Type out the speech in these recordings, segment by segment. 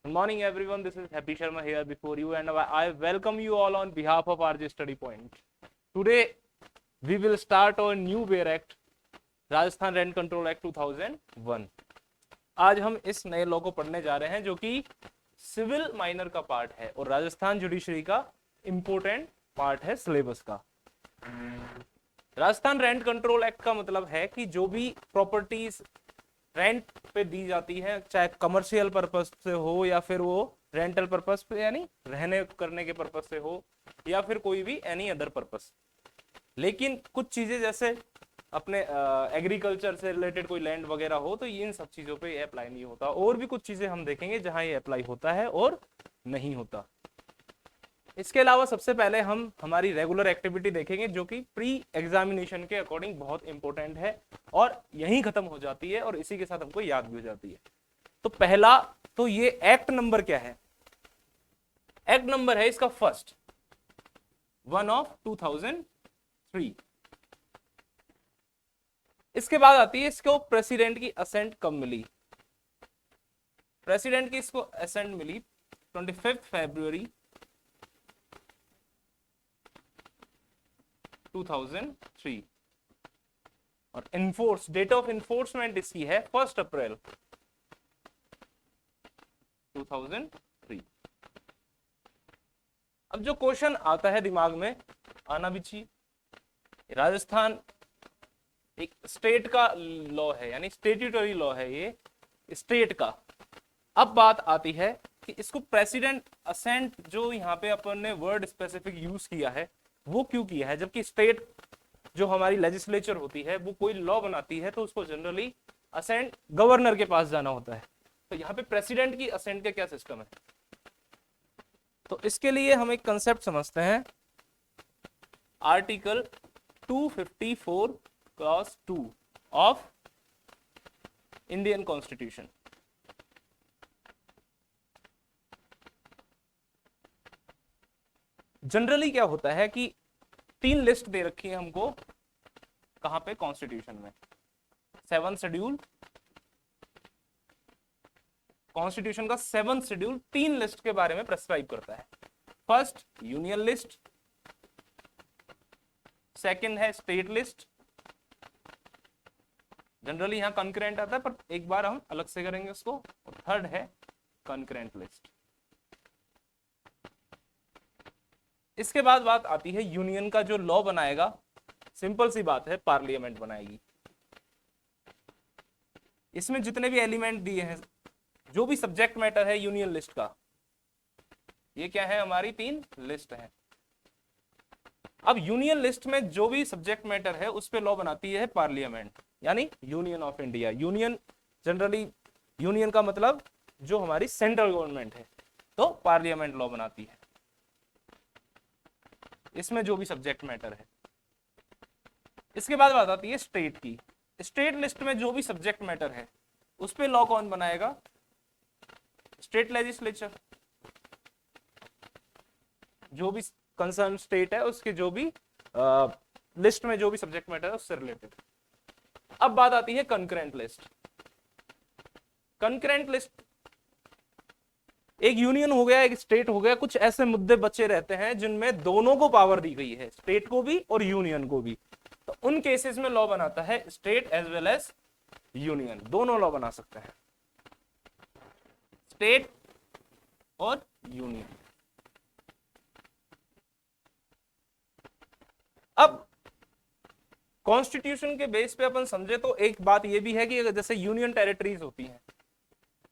Good morning, everyone. This is Happy Sharma here before you, and I welcome you all on behalf of RJ Study Point. Today, we will start our new WARE Act, Rajasthan rent control act 2001. आज हम इस नए law को पढ़ने जा रहे हैं जो कि सिविल माइनर का पार्ट है और राजस्थान जुडिशरी का इंपोर्टेंट पार्ट है सिलेबस का. राजस्थान रेंट कंट्रोल एक्ट का मतलब है कि जो भी प्रॉपर्टीज रेंट पे दी जाती है, चाहे कमर्शियल पर्पस से हो या फिर वो रेंटल पर्पस पे यानी रहने करने के पर्पस से हो या फिर कोई भी एनी अदर पर्पस. लेकिन कुछ चीजें जैसे अपने एग्रीकल्चर से रिलेटेड कोई लैंड वगैरह हो तो इन सब चीजों पे ये अप्लाई नहीं होता. और भी कुछ चीजें हम देखेंगे जहां ये अप्लाई होता है और नहीं होता. इसके अलावा सबसे पहले हम हमारी रेगुलर एक्टिविटी देखेंगे जो कि प्री एग्जामिनेशन के अकॉर्डिंग बहुत इंपॉर्टेंट है और यहीं खत्म हो जाती है और इसी के साथ हमको याद भी हो जाती है. तो पहला तो ये एक्ट नंबर क्या है? एक्ट नंबर है इसका फर्स्ट 1 ऑफ 2003. इसके बाद आती है इसको प्रेसिडेंट की असेंट कब मिली? प्रेसिडेंट की इसको असेंट मिली 25 फरवरी 2003 और इन्फोर्स डेट ऑफ इन्फोर्समेंट इसकी है 1 अप्रैल 2003. अब जो क्वेश्चन आता है दिमाग में आना भी चाहिए, राजस्थान एक स्टेट का लॉ है यानी स्टेट्यूटरी लॉ है ये स्टेट का. अब बात आती है कि इसको प्रेसिडेंट असेंट जो यहाँ पे अपन ने वर्ड स्पेसिफिक यूज किया है वो क्यों किया है, जबकि स्टेट जो हमारी लेजिस्लेचर होती है वो कोई लॉ बनाती है तो उसको जनरली असेंट गवर्नर के पास जाना होता है. तो यहाँ पे प्रेसिडेंट की असेंट का क्या सिस्टम है? तो इसके लिए हम एक कंसेप्ट समझते हैं. Article 254 clause 2 of Indian constitution. Generally क्या होता है कि 3 लिस्ट दे रखी है हमको कहां पे कॉन्स्टिट्यूशन में. 7 शेड्यूल कॉन्स्टिट्यूशन का 7 शेड्यूल 3 लिस्ट के बारे में प्रेस्क्राइब करता है. फर्स्ट यूनियन लिस्ट, सेकंड है स्टेट लिस्ट, जनरली यहां कंकरेंट आता है पर एक बार हम अलग से करेंगे उसको, और थर्ड है कंकरेंट लिस्ट. इसके बाद बात आती है यूनियन का जो लॉ बनाएगा. सिंपल सी बात है, पार्लियामेंट बनाएगी. इसमें जितने भी एलिमेंट दिए हैं, जो भी सब्जेक्ट मैटर है यूनियन लिस्ट का, ये क्या है हमारी 3 लिस्ट है. अब यूनियन लिस्ट में जो भी सब्जेक्ट मैटर है उस पे लॉ बनाती है पार्लियामेंट यानी union of India. Union generally union का मतलब जो हमारी सेंट्रल गवर्नमेंट है, तो पार्लियामेंट लॉ बनाती है इसमें जो भी सब्जेक्ट मैटर है. इसके बाद बात आती है स्टेट की. स्टेट लिस्ट में जो भी सब्जेक्ट मैटर है उस पे लॉ कौन बनाएगा? State legislature. जो भी कंसर्न स्टेट है उसके जो भी लिस्ट में जो भी सब्जेक्ट मैटर है उससे रिलेटेड. अब बात आती है कंकरेंट लिस्ट. कंकरेंट लिस्ट एक यूनियन हो गया, एक स्टेट हो गया, कुछ ऐसे मुद्दे बचे रहते हैं जिनमें दोनों को पावर दी गई है, स्टेट को भी और यूनियन को भी. तो उन केसेस में लॉ बनाता है state as well as union. दोनों लॉ बना सकते हैं, स्टेट और यूनियन. अब कॉन्स्टिट्यूशन के बेस पे अपन समझे तो एक बात यह भी है कि जैसे यूनियन टेरिटरीज होती हैं,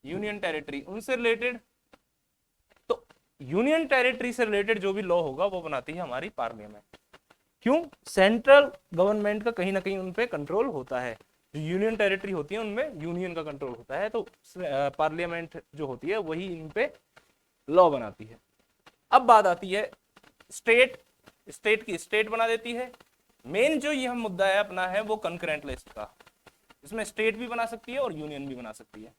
यूनियन टेरिटरी उनसे रिलेटेड, तो यूनियन टेरिटरी से रिलेटेड जो भी लॉ होगा वो बनाती है हमारी पार्लियामेंट. क्यों? सेंट्रल गवर्नमेंट का कहीं ना कहीं उन पे कंट्रोल होता है. जो यूनियन टेरिटरी होती है उनमें यूनियन का कंट्रोल होता है, तो पार्लियामेंट जो होती है वही इन पे लॉ बनाती है. अब बात आती है स्टेट. स्टेट की स्टेट बना देती है. मेन जो यह मुद्दा है अपना है वो कंकरेंट लिस्ट का. इसमें स्टेट भी बना सकती है और यूनियन भी बना सकती है.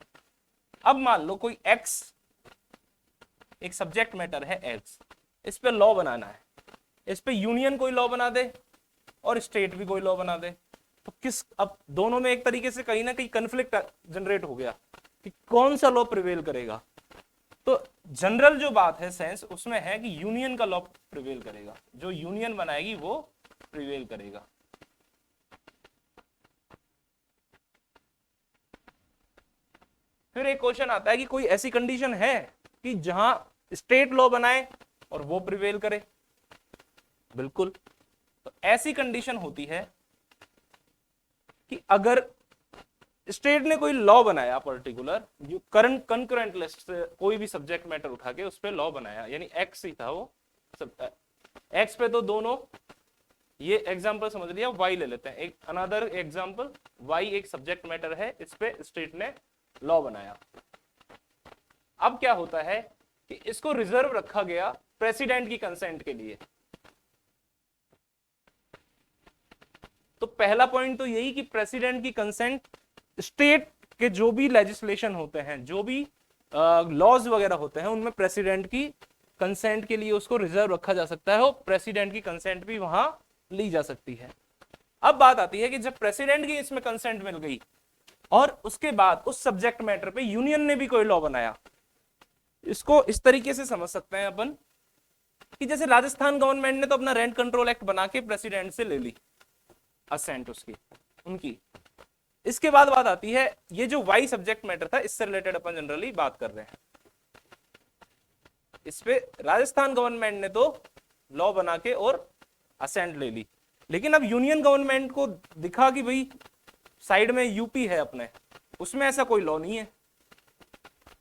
अब मान लो कोई एक्स एक सब्जेक्ट मैटर है एक्स, इस पे लॉ बनाना है. इस पे यूनियन कोई लॉ बना दे और स्टेट भी कोई लॉ बना दे, तो किस, अब दोनों में एक तरीके से कहीं ना कहीं कंफ्लिक्ट जनरेट हो गया कि कौन सा लॉ प्रिवेल करेगा. तो जनरल जो बात है सेंस उसमें है कि यूनियन का लॉ प्रिवेल करेगा, जो यूनियन बनाएगी वो प्रिवेल करेगा। फिर एक क्वेश्चन आता है कि कोई ऐसी कंडीशन है कि जहां स्टेट लॉ बनाए और वो प्रिवेल करे। बिल्कुल, तो ऐसी कंडीशन होती है कि अगर स्टेट ने कोई लॉ बनाया पर्टिकुलर, जो करंट कंकरेंट लिस्ट से कोई भी सब्जेक्ट मैटर उठा के उस पर लॉ बनाया, यानी एक्स ही था वो, सब एक्स पे तो दोनों, ये एग्जांपल समझ लिया, वाई ले लेते हैं एक अनदर एग्जांपल, वाई एक सब्जेक्ट मैटर है, इस पे स्टेट ने लॉ बनाया। अब क्या होता है कि इसको रिजर्व रखा गया प्रेसिडेंट की कंसेंट के लिए। तो पहला पॉइंट तो यही कि प्रेसिडेंट की कंसेंट, स्टेट के जो भी लेजिस्लेशन होते हैं, जो भी लॉज वगैरह होते हैं, उनमें प्रेसिडेंट की कंसेंट के लिए उसको रिजर्व रखा जा सकता है, और प्रेसिडेंट की कंसेंट भी वहां ली जा सकती है। अब बात आती है कि जब प्रेसिडेंट की इसमें कंसेंट मिल गई और उसके बाद उस सब्जेक्ट मैटर पे यूनियन ने भी कोई लॉ बनाया, इसको इस तरीके से समझ सकते हैं अपन कि जैसे राजस्थान गवर्नमेंट ने तो अपना रेंट कंट्रोल एक्ट बना के प्रेसिडेंट से ले ली असेंट उसकी उनकी। इसके बाद बात आती है, ये जो वाई सब्जेक्ट मैटर था इससे रिलेटेड अपन जनरली बात कर रहे हैं, इस पे राजस्थान गवर्नमेंट ने तो लॉ बना के और असेंट ले ली, लेकिन अब यूनियन गवर्नमेंट को दिखा कि भाई साइड में यूपी है अपने, उसमें ऐसा कोई लॉ नहीं है।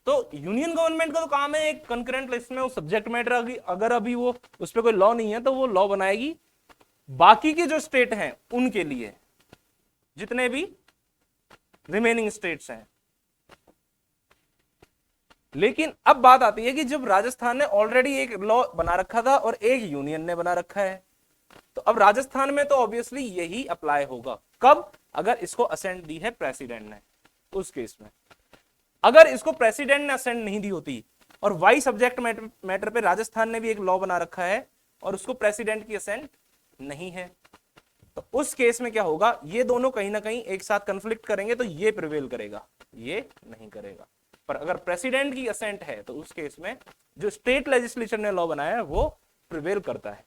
तो यूनियन गवर्नमेंट का तो काम है एक कंकरेंट लिस्ट में वो सब्जेक्ट मैटर, अगर अभी वो उस पर कोई लॉ नहीं है तो वो लॉ बनाएगी बाकी के जो स्टेट हैं उनके लिए, जितने भी रिमेनिंग स्टेट्स हैं। लेकिन अब बात आती है कि जब राजस्थान ने ऑलरेडी एक लॉ बना रखा था और एक यूनियन ने बना रखा है, तो अब राजस्थान में तो ऑब्वियसली यही अप्लाई होगा। कब? अगर इसको असेंट दी है प्रेसिडेंट ने। उस केस में अगर इसको प्रेसिडेंट ने असेंट नहीं दी होती और वाई सब्जेक्ट मैटर पे राजस्थान ने भी एक लॉ बना रखा है और उसको प्रेसिडेंट की असेंट नहीं है, तो उस केस में क्या होगा, ये दोनों कहीं ना कहीं एक साथ कंफ्लिक्ट करेंगे, तो ये प्रिवेल करेगा, ये नहीं करेगा। पर अगर प्रेसिडेंट की असेंट है तो उस केस में जो स्टेट लेजिस्लेचर ने लॉ बनाया है वो प्रिवेल करता है।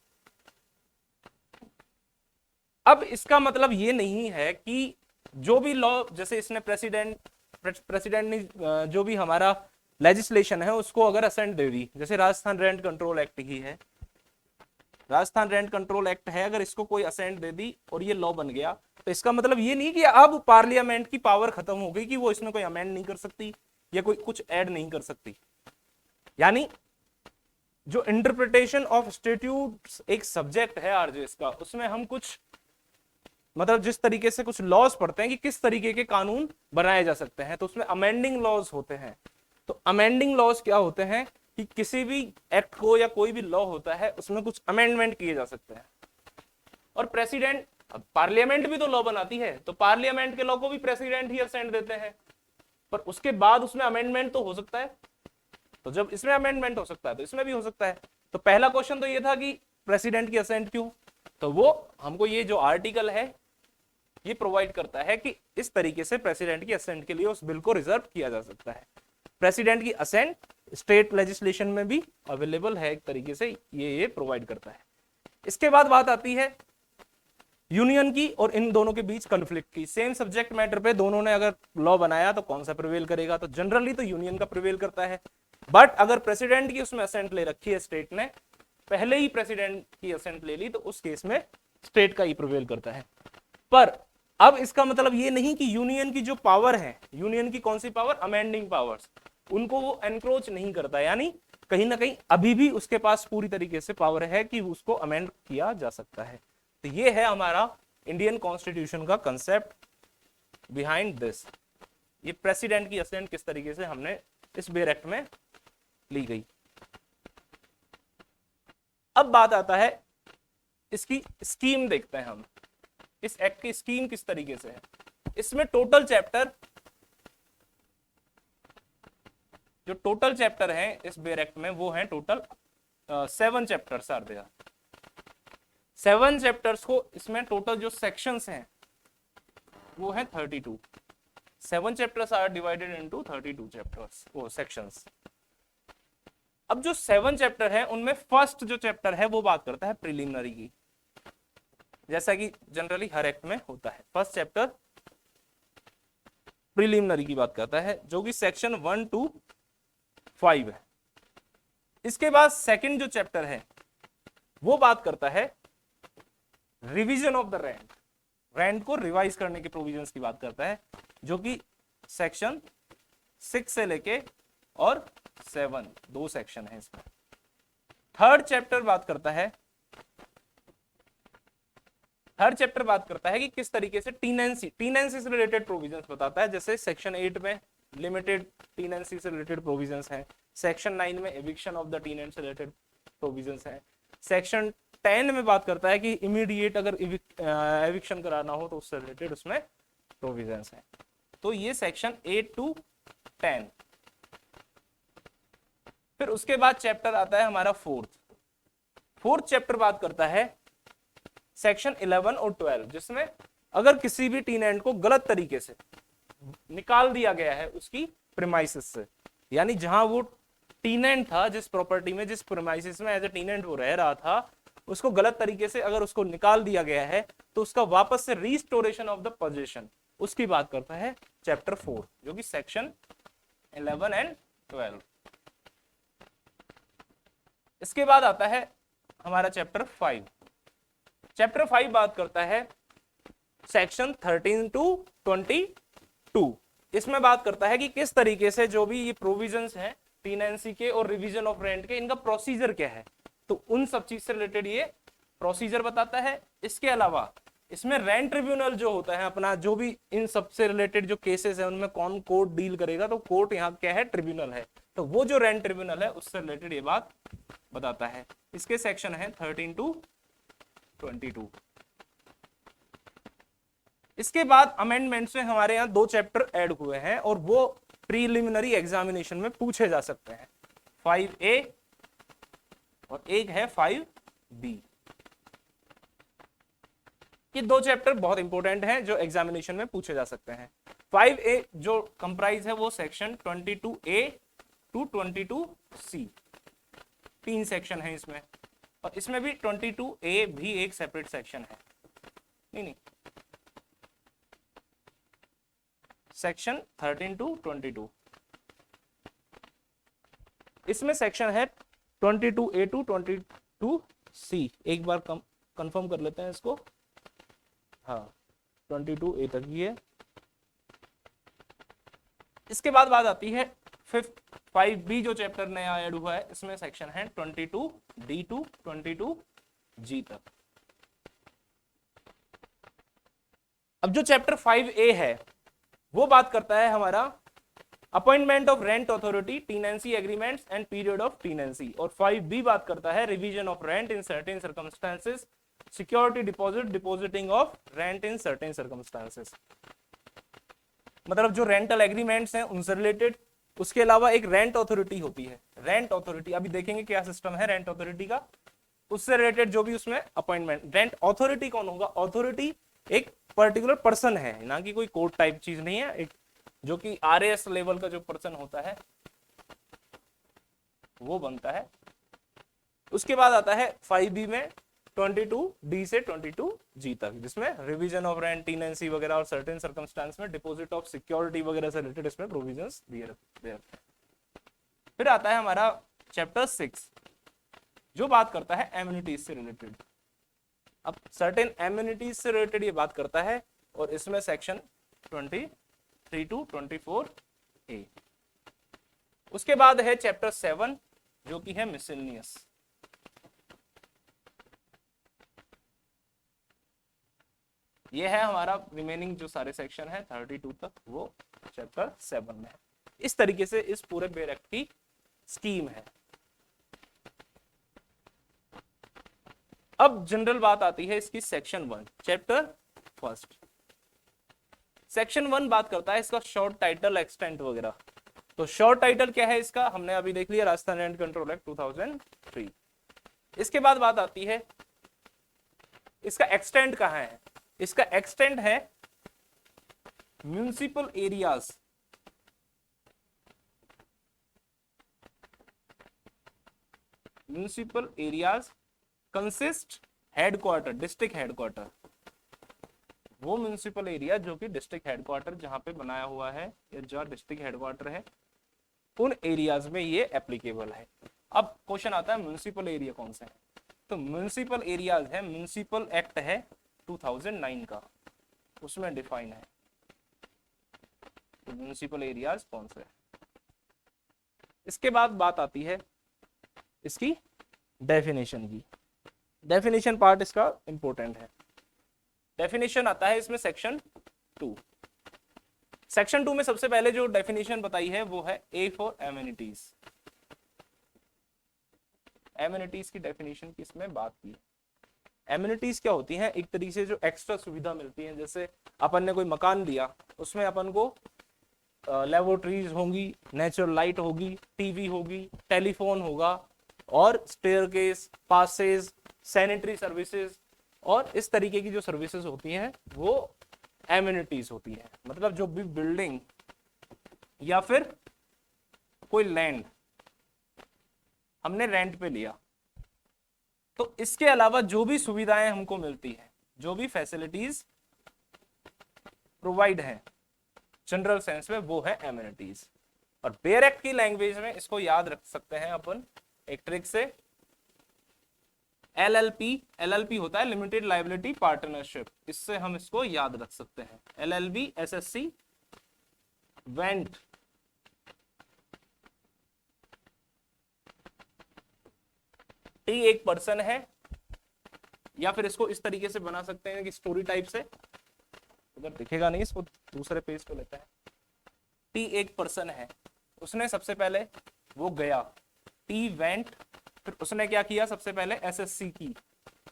अब इसका मतलब ये नहीं है कि जो भी लॉ, जैसे इसने प्रेसिडेंट ने जो भी हमारा लेजिस्लेशन है उसको अगर असेंट दे दी, जैसे राजस्थान रेंट कंट्रोल एक्ट ही है, राजस्थान रेंट कंट्रोल एक्ट है, अगर इसको कोई असेंट दे दी और ये लॉ बन गया, तो इसका मतलब ये नहीं कि अब पार्लियामेंट की पावर खत्म हो गई कि वो इसमें कोई अमेंड नहीं कर सकती या कोई कुछ ऐड नहीं कर सकती। यानी जो इंटरप्रिटेशन ऑफ स्टैट्यूट्स एक सब्जेक्ट है आरजेएस का, उसमें हम कुछ मतलब जिस तरीके से कुछ लॉज पढ़ते हैं कि किस तरीके के कानून बनाए जा सकते हैं, तो उसमें अमेंडिंग लॉज होते हैं। तो अमेंडिंग लॉज क्या होते हैं कि किसी भी एक्ट को या कोई भी लॉ होता है उसमें कुछ अमेंडमेंट किए जा सकते हैं। और प्रेसिडेंट, अब पार्लियामेंट भी तो लॉ बनाती है, तो पार्लियामेंट के लॉ को भी प्रेसिडेंट ही असेंट देते हैं, पर उसके बाद उसमें अमेंडमेंट तो हो सकता है। तो जब इसमें अमेंडमेंट हो सकता है तो इसमें भी हो सकता है। तो पहला क्वेश्चन तो ये था कि प्रेसिडेंट की असेंट क्यों, तो वो हमको ये जो आर्टिकल है ये प्रोवाइड करता है कि इस तरीके से प्रेसिडेंट की असेंट के लिए उस बिल को रिजर्व किया जा सकता है। प्रेसिडेंट की असेंट स्टेट लेजिस्लेशन में भी अवेलेबल है, एक तरीके से ये प्रोवाइड करता है। इसके बाद बात आती है यूनियन की और इन दोनों के बीच कॉन्फ्लिक्ट की। सेम सब्जेक्ट मैटर पे दोनों ने अगर लॉ बनाया तो कौन सा प्रिवेल करेगा, तो जनरली तो यूनियन का प्रिवेल करता है, बट अगर प्रेसिडेंट की उसमें असेंट ले रखी है, स्टेट ने पहले ही प्रेसिडेंट की असेंट ले ली, तो उस केस में स्टेट का ही प्रिवेल करता है। पर अब इसका मतलब ये नहीं कि यूनियन की जो पावर है, यूनियन की कौन सी पावर, अमेंडिंग पावर्स, उनको वो एनक्रोच नहीं करता, यानी कहीं ना कहीं अभी भी उसके पास पूरी तरीके से पावर है कि उसको अमेंड किया जा सकता है। तो ये है हमारा इंडियन कॉन्स्टिट्यूशन का कंसेप्ट बिहाइंड दिस। ये प्रेसिडेंट की असेंट किस तरीके से हमने इस बेयर एक्ट में ली गई। अब बात आता है इसकी स्कीम, देखते हैं हम इस एक्ट की स्कीम किस तरीके से है। इसमें टोटल चैप्टर, जो टोटल चैप्टर है इस बेयर एक्ट में वो है total 7 chapters are there. 7 chapters को इसमें टोटल जो सेक्शंस हैं वो है 32। 7 chapters are divided into 32 chapters, वो सेक्शंस। अब जो 7 चैप्टर है उनमें फर्स्ट जो चैप्टर है वो बात करता है प्रिलिमिनरी की, जैसा कि जनरली हर एक्ट में होता है। फर्स्ट चैप्टर प्रिलिमिनरी की बात करता है, जो कि सेक्शन 1 to 5 है। इसके बाद सेकंड जो चैप्टर है वो बात करता है revision of the rent, rent को रिवाइज करने के प्रोविजंस की बात करता है, जो कि सेक्शन 6 से लेके और 7 दो सेक्शन है इसमें। थर्ड चैप्टर बात करता है कि किस तरीके से टीनेंसी से रिलेटेड प्रोविजंस बताता है, जैसे सेक्शन 8 में लिमिटेड टीनेंसी से रिलेटेड प्रोविजंस है, सेक्शन 9 में एविक्शन ऑफ द टीनेंट से रिलेटेड प्रोविजंस है, सेक्शन 10 में बात करता है कि इमीडिएट अगर एविक्शन कराना हो तो उससे रिलेटेड उसमें प्रोविजंस है। तो ये सेक्शन 8 to 10। फिर उसके बाद चैप्टर आता है हमारा फोर्थ चैप्टर बात करता है सेक्शन 11 और 12, जिसमें अगर किसी भी टीनेंट को गलत तरीके से निकाल दिया गया है उसकी प्रीमाइसिस से, यानी जहां वो टीनेंट था, जिस प्रॉपर्टी में जिस प्रीमाइसिस में एज ए टीनेंट वो रह रहा था, उसको गलत तरीके से अगर उसको निकाल दिया गया है तो उसका वापस से रीस्टोरेशन ऑफ द पोजीशन, उसकी बात करता है चैप्टर 4, जो कि सेक्शन 11 एंड 12। इसके बाद आता है हमारा चैप्टर 5। चैप्टर 5 बात करता है सेक्शन 13 to 22। इसमें बात करता है कि किस तरीके से जो भी ये प्रोविजंस हैं टीनेंसी के और रिवीजन ऑफ रेंट के, इनका प्रोसीजर क्या है, तो उन सब चीज से रिलेटेड ये प्रोसीजर बताता है। इसके अलावा इसमें रेंट ट्रिब्यूनल जो होता है अपना, जो भी इन सब से रिलेटेड जो केसेस है उनमें कौन कोर्ट डील करेगा, तो कोर्ट यहाँ क्या है, ट्रिब्यूनल है, तो वो जो रेंट ट्रिब्यूनल है उससे रिलेटेड ये बात बताता है। इसके सेक्शन है 13 to 22। इसके बाद अमेंडमेंट्स में हमारे यहाँ 2 चैप्टर ऐड हुए हैं और वो प्रीलिमिनरी एग्जामिनेशन में पूछे जा सकते हैं, 5A और एक है 5B। ये 2 चैप्टर बहुत इंपॉर्टेंट हैं जो एग्जामिनेशन में पूछे जा सकते हैं। 5A जो कंप्राइज है वो section 22A to 22C, 3 section है इसमें, और इसमें भी 22A भी एक सेपरेट सेक्शन है। नहीं, सेक्शन 13 to 22, इसमें सेक्शन है 22A to 22C। एक बार कंफर्म कर लेते हैं इसको, हाँ 22A तक ही है। इसके बाद बात आती है 5B जो चैप्टर नया ऐड हुआ है, इसमें सेक्शन है 22D to 22G तक। अब जो चैप्टर 5A है वो बात करता है हमारा appointment of rent authority, tenancy agreements and period of tenancy, और 5B बात करता है revision of rent in certain circumstances, security deposit, depositing of rent in certain circumstances. मतलब जो रेंटल एग्रीमेंट्स हैं उनसे रिलेटेड। उसके अलावा एक रेंट अथॉरिटी होती है, रेंट अथॉरिटी अभी देखेंगे क्या सिस्टम है रेंट अथॉरिटी का, उससे रिलेटेड जो भी उसमें अपॉइंटमेंट। रेंट अथॉरिटी कौन होगा, अथॉरिटी एक पर्टिकुलर पर्सन है, ना कि कोई कोर्ट टाइप चीज नहीं है, एक जो कि RAS लेवल का जो पर्सन होता है वो बनता है। उसके बाद आता है 5B में 22D से 22G तक, जिसमें रिवीजन ऑफ रेंट, टीनेंसी वगैरह और सर्टेन सर्कमस्टांस में डिपॉजिट ऑफ सिक्योरिटी वगैरह से रिलेटेड इसमें प्रोविजंस दिए रहते हैं। फिर आता है हमारा चैप्टर 6 जो बात करता है एम्यूनिटीज से रिलेटेड। अब सर्टेन एम्यूनिटीज से रिलेटेड ये बात करता है, और इसमें सेक्शन 23 to 24A। उसके बाद है चैप्टर 7 जो कि है मिसलेनियस। ये है हमारा रिमेनिंग जो सारे सेक्शन है 32 तक, वो चैप्टर 7 में है। इस तरीके से इस पूरे बेर एक्ट की स्कीम है। अब जनरल बात आती है इसकी सेक्शन 1, चैप्टर 1। सेक्शन 1 बात करता है इसका शॉर्ट टाइटल, एक्सटेंट वगैरह। तो शॉर्ट टाइटल क्या है इसका, हमने अभी देख लिया, राजस्थान रेंट कंट्रोल एक्ट 2003। इसके बाद बात आती है इसका एक्सटेंट कहाँ है। इसका एक्सटेंट है municipal areas municipal areas consist headquarter, district headquarter, वो म्यूनिसिपल एरिया जो कि डिस्ट्रिक्ट हेडक्वार्टर जहां पे बनाया हुआ है या जो डिस्ट्रिक्ट हेडक्वार्टर है, उन एरियाज में ये एप्लीकेबल है। अब क्वेश्चन आता है म्यूनिसिपल एरिया कौन सा है, तो म्यूनिसिपल एरियाज है, म्यूनिसिपल एक्ट है 2009 का, उसमें डिफाइन है तो म्यूनिसिपल एरियाज कौन से है। इसके बाद बात आती है इसकी डेफिनेशन की। डेफिनेशन पार्ट इसका इंपॉर्टेंट है। डेफिनेशन आता है इसमें सेक्शन 2। सेक्शन 2 में सबसे पहले जो डेफिनेशन बताई है वो है ए फॉर एमिनिटीज। एमिनिटीज की डेफिनेशन की इसमें बात की। एमिनिटीज क्या होती हैं, एक तरीके से जो एक्स्ट्रा सुविधा मिलती है, जैसे अपन ने कोई मकान लिया, उसमें अपन को लेबोरेटरीज होंगी, नेचुरल लाइट होगी, टीवी होगी, टेलीफोन होगा, और स्टेयरकेस, पासेज, सैनिटरी सर्विसेज, और इस तरीके की जो सर्विसेज होती हैं वो एमिनिटीज होती है। मतलब जो भी बिल्डिंग या फिर कोई लैंड हमने रेंट पे लिया, तो इसके अलावा जो भी सुविधाएं हमको मिलती है, जो भी फैसिलिटीज प्रोवाइड है जनरल सेंस में, वो है एमिनिटीज। और बेयर एक्ट की लैंग्वेज में इसको याद रख सकते हैं अपन एक ट्रिक से, एलएलपी। एलएलपी होता है लिमिटेड लायबिलिटी पार्टनरशिप, इससे हम इसको याद रख सकते हैं। एलएलबी एसएससी वेंट टी एक पर्सन है, या फिर इसको इस तरीके से बना सकते हैं कि स्टोरी टाइप से, उधर दिखेगा नहीं, इसको दूसरे पेज पे लेते हैं। टी एक पर्सन है, उसने सबसे पहले वो गया, टी वेंट, फिर उसने क्या किया, सबसे पहले एसएससी की,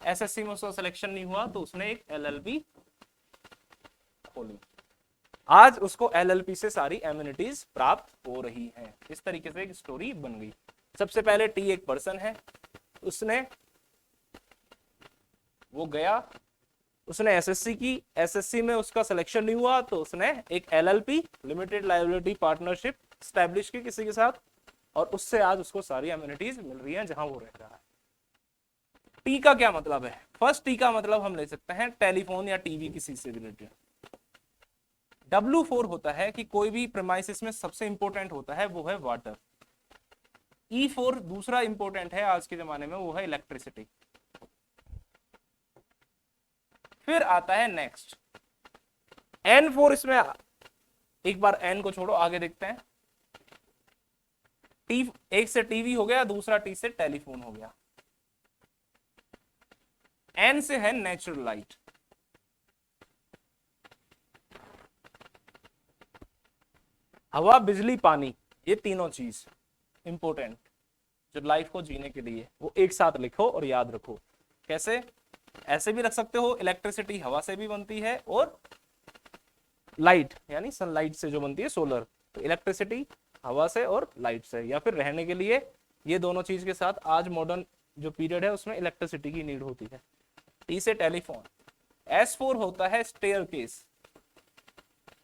एसएससी में उसका सिलेक्शन नहीं हुआ तो उसने एक एलएलबी खोली। आज उसको एलएलपी से सारी एमिनिटीज प्राप्त हो रही हैं। इस तरीके से एक स्टोरी बन गई। सबसे पहले टी एक पर्सन है, उसने वो गया, उसने एसएससी की, एसएससी में उसका सिलेक्शन नहीं हुआ तो उसने एक LLP limited liability partnership establish की किसी के साथ, और उससे आज उसको सारी एमिनिटीज मिल रही हैं जहां वो रह रहा है। टी का क्या मतलब है? फर्स्ट टी का मतलब हम ले सकते हैं टेलीफोन या टीवी किसी से रिलेटेड। W4 होता है कि कोई भी प्रेमाइसिस में सबसे इंपॉर्टेंट होता है वो है वाटर। E4 दूसरा इंपॉर्टेंट है आज के जमाने में, वो है इलेक्ट्रिसिटी। फिर आता है नेक्स्ट N4। इसमें एक बार N को छोड़ो, आगे देखते हैं। टी एक से टीवी हो गया, दूसरा टी से टेलीफोन हो गया। N से है नेचुरल लाइट। हवा, बिजली, पानी, ये तीनों चीज इंपॉर्टेंट जो लाइफ को जीने के लिए, वो एक साथ लिखो और याद रखो। कैसे? ऐसे भी रख सकते हो, इलेक्ट्रिसिटी हवा से भी बनती है, और लाइट यानी सनलाइट से जो बनती है सोलर, तो इलेक्ट्रिसिटी हवा से और लाइट से, या फिर रहने के लिए ये दोनों चीज के साथ आज मॉडर्न जो पीरियड है उसमें इलेक्ट्रिसिटी की नीड होती है। टी से टेलीफोन। S4 होता है स्टेयरकेस,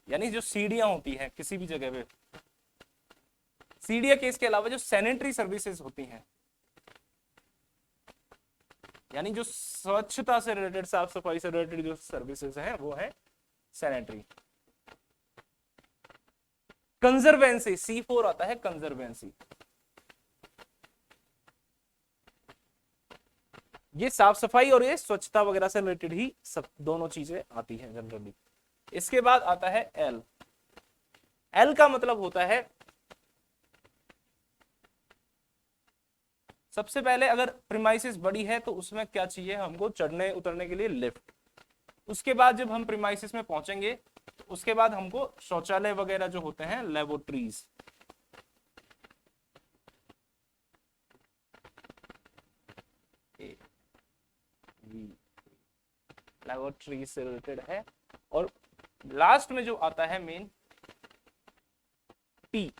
यानी जो सीढ़ियां होती हैं किसी भी जगह पे। सीढ़ियां केस के अलावा जो सैनिटरी सर्विसेज होती हैं, यानी जो स्वच्छता से रिलेटेड, साफ सफाई से रिलेटेड जो सर्विसेज हैं वो है सैनिटरी। कंजर्वेंसी, C4 आता है कंजर्वेंसी। ये साफ सफाई और ये स्वच्छता वगैरह से रिलेटेड ही सब दोनों चीजें आती हैं जनरली। इसके बाद आता है L। L का मतलब होता है सबसे पहले अगर प्रीमाइसिस बड़ी है तो उसमें क्या चाहिए हमको, चढ़ने उतरने के लिए लिफ्ट। उसके बाद जब हम प्रीमाइसिस में पहुंचेंगे तो उसके बाद हमको शौचालय वगैरह जो होते हैं, लेबोरेटरीज। लेबोरेटरी से रिलेटेड है। और लास्ट में जो आता है main T,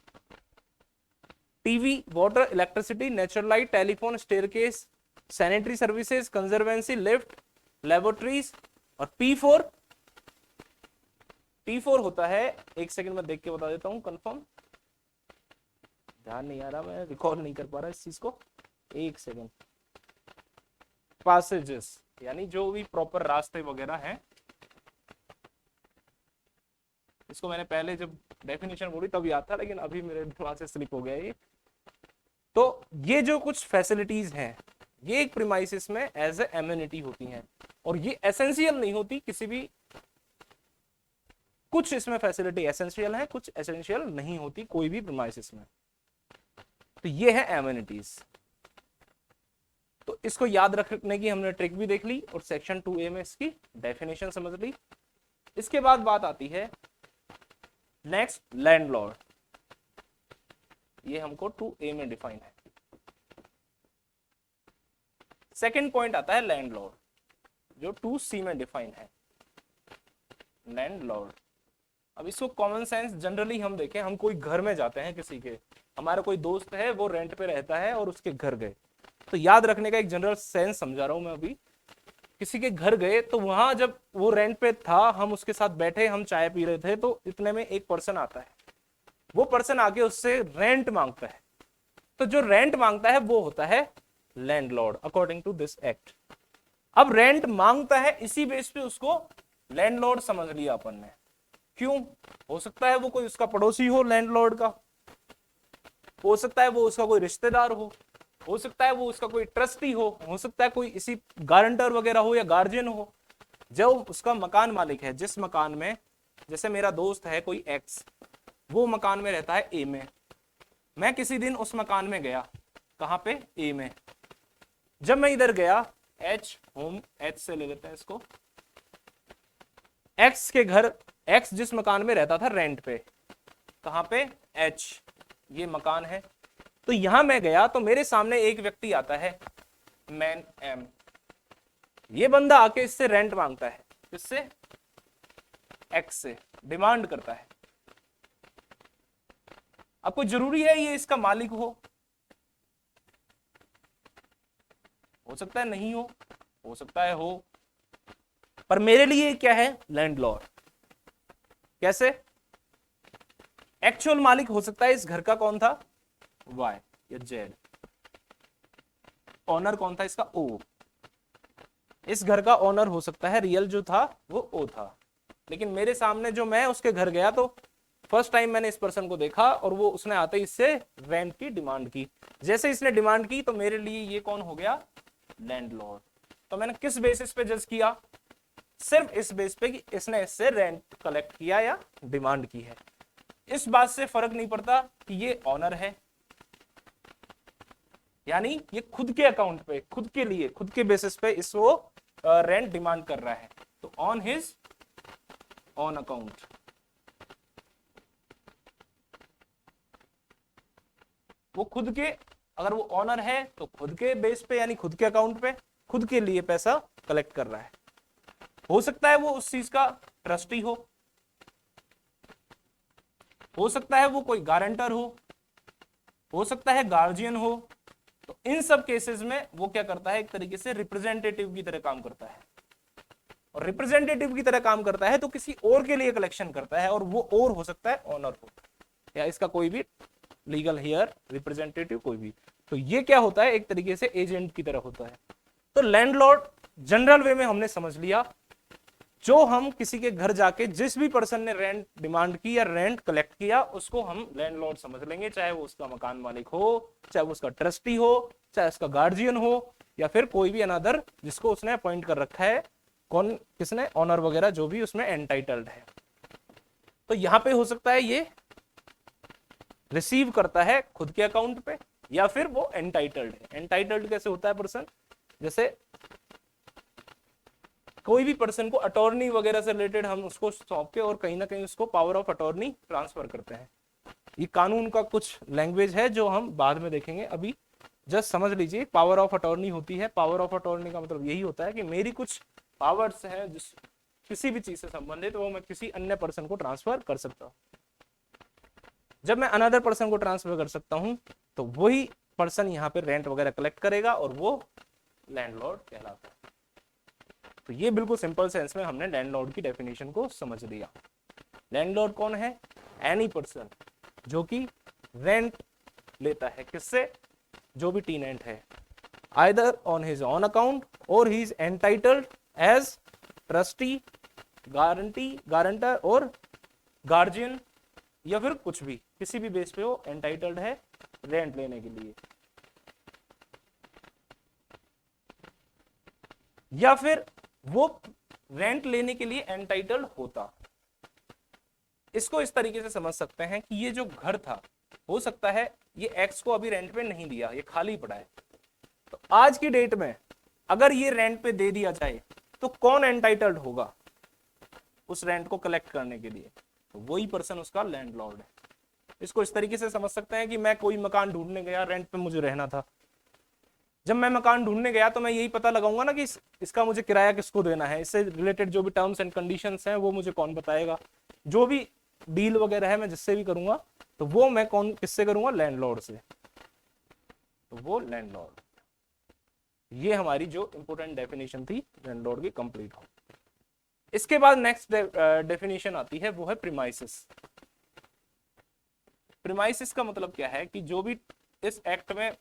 TV, water, electricity, natural light, telephone, staircase, sanitary services, conservancy, lift, laboratories. और P4 होता है, एक सेकंड में देख के बता देता हूं कंफर्म, ध्यान नहीं आ रहा, मैं रिकॉल नहीं कर पा रहा इस चीज को। एक सेकेंड, पासेजेस यानी जो भी प्रॉपर रास्ते वगैरह हैं, इसको मैंने पहले जब डेफिनेशन बोली तब याद था, लेकिन अभी मेरे दिमाग से स्लिप हो गया ये। तो ये जो कुछ फैसिलिटीज हैं ये एक प्रीमाइसिस में एज ए एम्यूनिटी होती हैं, और ये एसेंशियल नहीं होती किसी भी, कुछ इसमें फैसिलिटी एसेंशियल है, कुछ एसेंशियल नहीं होती कोई भी प्रीमाइसिस में। तो ये है एम्यूनिटीज। तो इसको याद रखने की हमने ट्रिक भी देख ली और सेक्शन 2A में इसकी डेफिनेशन समझ ली। इसके बाद बात आती है नेक्स्ट, लैंडलॉर्ड। ये हमको 2A में डिफाइन है। सेकंड पॉइंट आता है लैंडलॉर्ड, जो 2C में डिफाइन है, लैंडलॉर्ड। अब इसको कॉमन सेंस जनरली हम देखें, हम कोई घर में जाते हैं किसी के, हमारा कोई दोस्त है वो रेंट पे रहता है और उसके घर गए, तो याद रखने का एक जनरल सेंस समझा रहा हूं मैं अभी। किसी के घर गए तो वहां जब वो रेंट पे था, हम उसके साथ बैठे, हम चाय पी रहे थे, तो इतने में एक पर्सन आता है, वो पर्सन आके उससे रेंट मांगता है। तो जो रेंट मांगता है वो होता है landlord according to this act. अब रेंट मांगता है, इसी बेस पे उसको लैंडलॉर्ड समझ लिया अपन ने। क्यों? हो सकता है वो कोई उसका पड़ोसी हो लैंडलॉर्ड का, हो सकता है वो उसका कोई रिश्तेदार हो सकता है वो उसका कोई ट्रस्टी हो सकता है कोई इसी गारंटर वगैरह हो या गार्जियन हो। जो उसका मकान मालिक है, जिस मकान में, जैसे मेरा दोस्त है कोई एक्स, वो मकान में रहता है ए में, मैं किसी दिन उस मकान में गया, कहां पे? ए में। जब मैं इधर गया, एच होम, एच से ले लेते हैं इसको, एक्स के घर, एक्स जिस मकान में रहता था रेंट पे, कहां पे? एच, ये मकान है। तो यहां मैं गया तो मेरे सामने एक व्यक्ति आता है, मैन एम। ये बंदा आके इससे रेंट मांगता है, किससे? एक्स से डिमांड करता है। अब कोई जरूरी है ये इसका मालिक हो सकता है नहीं हो सकता है हो, पर मेरे लिए क्या है? लैंडलॉर्ड। कैसे? एक्चुअल मालिक हो सकता है इस घर का, कौन था? वाई या जेड। ऑनर कौन था इसका? ओ। इस घर का ऑनर हो सकता है, रियल जो था वो ओ था, लेकिन मेरे सामने जो, मैं उसके घर गया तो फर्स्ट टाइम मैंने इस पर्सन को देखा और वो, उसने आते ही इससे रेंट की डिमांड की। जैसे इसने डिमांड की तो मेरे लिए ये कौन हो गया? लैंडलॉर्ड। तो मैंने किस बेसिस पे जज किया? सिर्फ इस बेस पे कि इसने इससे रेंट कलेक्ट किया या डिमांड की है। इस बात से फर्क नहीं पड़ता कि ये ऑनर है, यानी ये खुद के अकाउंट पे, खुद के लिए, खुद के बेसिस पे इसको रेंट डिमांड कर रहा है, तो ऑन हिज ऑन अकाउंट। वो खुद के, अगर वो ऑनर है तो खुद के बेस पे, यानी खुद के अकाउंट पे, खुद के लिए पैसा कलेक्ट कर रहा है। हो सकता है वो उस चीज का ट्रस्टी हो सकता है वो कोई गारंटर हो सकता है गार्जियन हो। तो इन सब केसेस में वो क्या करता है? एक तरीके से रिप्रेजेंटेटिव की तरह काम करता है, और रिप्रेजेंटेटिव की तरह काम करता है तो किसी और के लिए कलेक्शन करता है, और वो और हो सकता है ऑनर हो, या इसका कोई भी लीगल हेयर रिप्रेजेंटेटिव कोई भी। तो ये क्या होता है? एक तरीके से एजेंट की तरह होता है। तो लैंडलॉर्ड जनरल वे में हमने समझ लिया, जो हम किसी के घर जाके जिस भी पर्सन ने रेंट डिमांड की या रेंट कलेक्ट किया, उसको हम लैंडलॉर्ड समझ लेंगे, चाहे वो उसका मकान मालिक हो, चाहे वो उसका ट्रस्टी हो, चाहे उसका गार्जियन हो, या फिर कोई भी अनदर जिसको उसने अपॉइंट कर रखा है, कौन, किसने? ऑनर वगैरह, जो भी उसमें एंटाइटल्ड है। तो यहां पे हो सकता है ये रिसीव करता है खुद के अकाउंट पे, या फिर वो एंटाइटल्ड है। एंटाइटल्ड कैसे होता है पर्सन? जैसे कोई भी पर्सन को अटॉर्नी वगैरह से रिलेटेड हम उसको सौंप के और कहीं ना कहीं उसको पावर ऑफ अटॉर्नी ट्रांसफर करते हैं। ये कानून का कुछ लैंग्वेज है जो हम बाद में देखेंगे, अभी जस्ट समझ लीजिए पावर ऑफ अटॉर्नी होती है। पावर ऑफ अटॉर्नी का मतलब यही होता है कि मेरी कुछ पावर्स हैं जिस किसी भी चीज से संबंधित, वो मैं किसी अन्य पर्सन को ट्रांसफर कर सकता हूँ। जब मैं अनदर पर्सन को ट्रांसफर कर सकता हूँ तो वही पर्सन यहाँ पे रेंट वगैरह कलेक्ट करेगा और वो लैंडलॉर्ड कहलाता है। तो ये बिल्कुल सिंपल सेंस में हमने लैंडलॉर्ड की डेफिनेशन को समझ लिया। लैंडलॉर्ड कौन है? एनी पर्सन जो कि रेंट लेता है, किससे? जो भी टेनेंट है। Either on his on account or he is entitled as trustee, guarantor और गार्जियन, या फिर कुछ भी, किसी भी बेस पे वो एंटाइटल्ड है रेंट लेने के लिए, या फिर वो रेंट लेने के लिए एंटाइटल्ड होता। इसको इस तरीके से समझ सकते हैं कि ये जो घर था, हो सकता है ये एक्स को अभी रेंट पे नहीं दिया, ये खाली पड़ा है, तो आज की डेट में अगर ये रेंट पे दे दिया जाए तो कौन एंटाइटल्ड होगा उस रेंट को कलेक्ट करने के लिए? तो वही पर्सन उसका लैंडलॉर्ड है। इसको इस तरीके से समझ सकते हैं कि मैं कोई मकान ढूंढने गया, रेंट पे मुझे रहना था, जब मैं मकान ढूंढने गया तो मैं यही पता लगाऊंगा ना कि इसका मुझे किराया किसको देना है, इससे रिलेटेड जो भी टर्म्स एंड कंडीशंस हैं वो मुझे कौन बताएगा, जो भी डील वगैरह है मैं जिससे भी करूंगा तो वो मैं किससे करूंगा? लैंडलॉर्ड से। तो वो लैंडलॉर्ड, ये हमारी जो इंपोर्टेंट डेफिनेशन थी लैंडलॉर्ड की कंप्लीट हो। इसके बाद नेक्स्ट डेफिनेशन आती है, वो है प्रीमाइसिस। प्रीमाइसिस का मतलब क्या है कि जो भी इस एक्ट में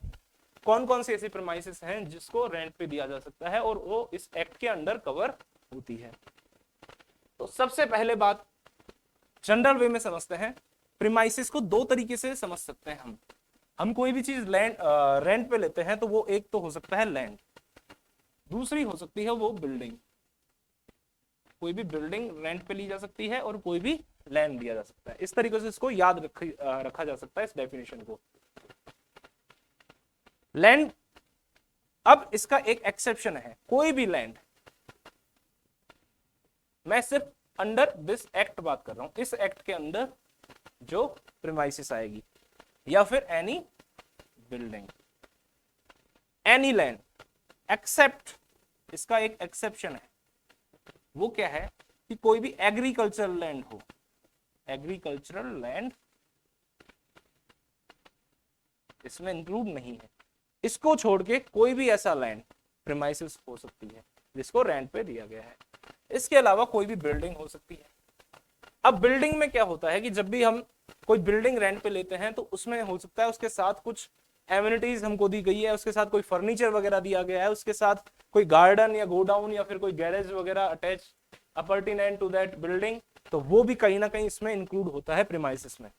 कौन कौन सी ऐसी प्रीमाइसिस हैं जिसको रेंट पे दिया जा सकता है और वो इस एक्ट के अंडर कवर होती है। तो सबसे पहले बात जनरल वे में समझते हैं, प्रीमाइसिस को दो तरीके से समझ सकते हैं हम कोई भी चीज रेंट पे लेते हैं तो वो एक तो हो सकता है लैंड, दूसरी हो सकती है वो बिल्डिंग। कोई भी बिल्डिंग रेंट पे ली जा सकती है और कोई भी लैंड दिया जा सकता है। इस तरीके से इसको याद रखा जा सकता है इस डेफिनेशन को। लैंड, अब इसका एक एक्सेप्शन है, कोई भी लैंड, मैं सिर्फ अंडर दिस एक्ट बात कर रहा हूं, इस एक्ट के अंदर जो प्रीमाइसिस आएगी, या फिर any building, any land except, इसका एक एक्सेप्शन है, वो क्या है कि कोई भी एग्रीकल्चरल लैंड हो, एग्रीकल्चरल लैंड इसमें इंक्लूड नहीं है, इसको छोड़ के कोई भी ऐसा लैंड प्रीमाइसिस हो सकती है जिसको रेंट पे दिया गया है। इसके अलावा कोई भी बिल्डिंग हो सकती है। अब बिल्डिंग में क्या होता है कि जब भी हम कोई बिल्डिंग रेंट पे लेते हैं तो उसमें हो सकता है उसके साथ कुछ एमिनिटीज हमको दी गई है, उसके साथ कोई फर्नीचर वगैरह दिया गया है, उसके साथ कोई गार्डन या गोडाउन या फिर कोई गैरेज वगैरह अटैच अपॉर्टिनेंट टू दैट बिल्डिंग, तो वो भी कहीं ना कहीं इसमें इंक्लूड होता है प्रीमाइसिस में।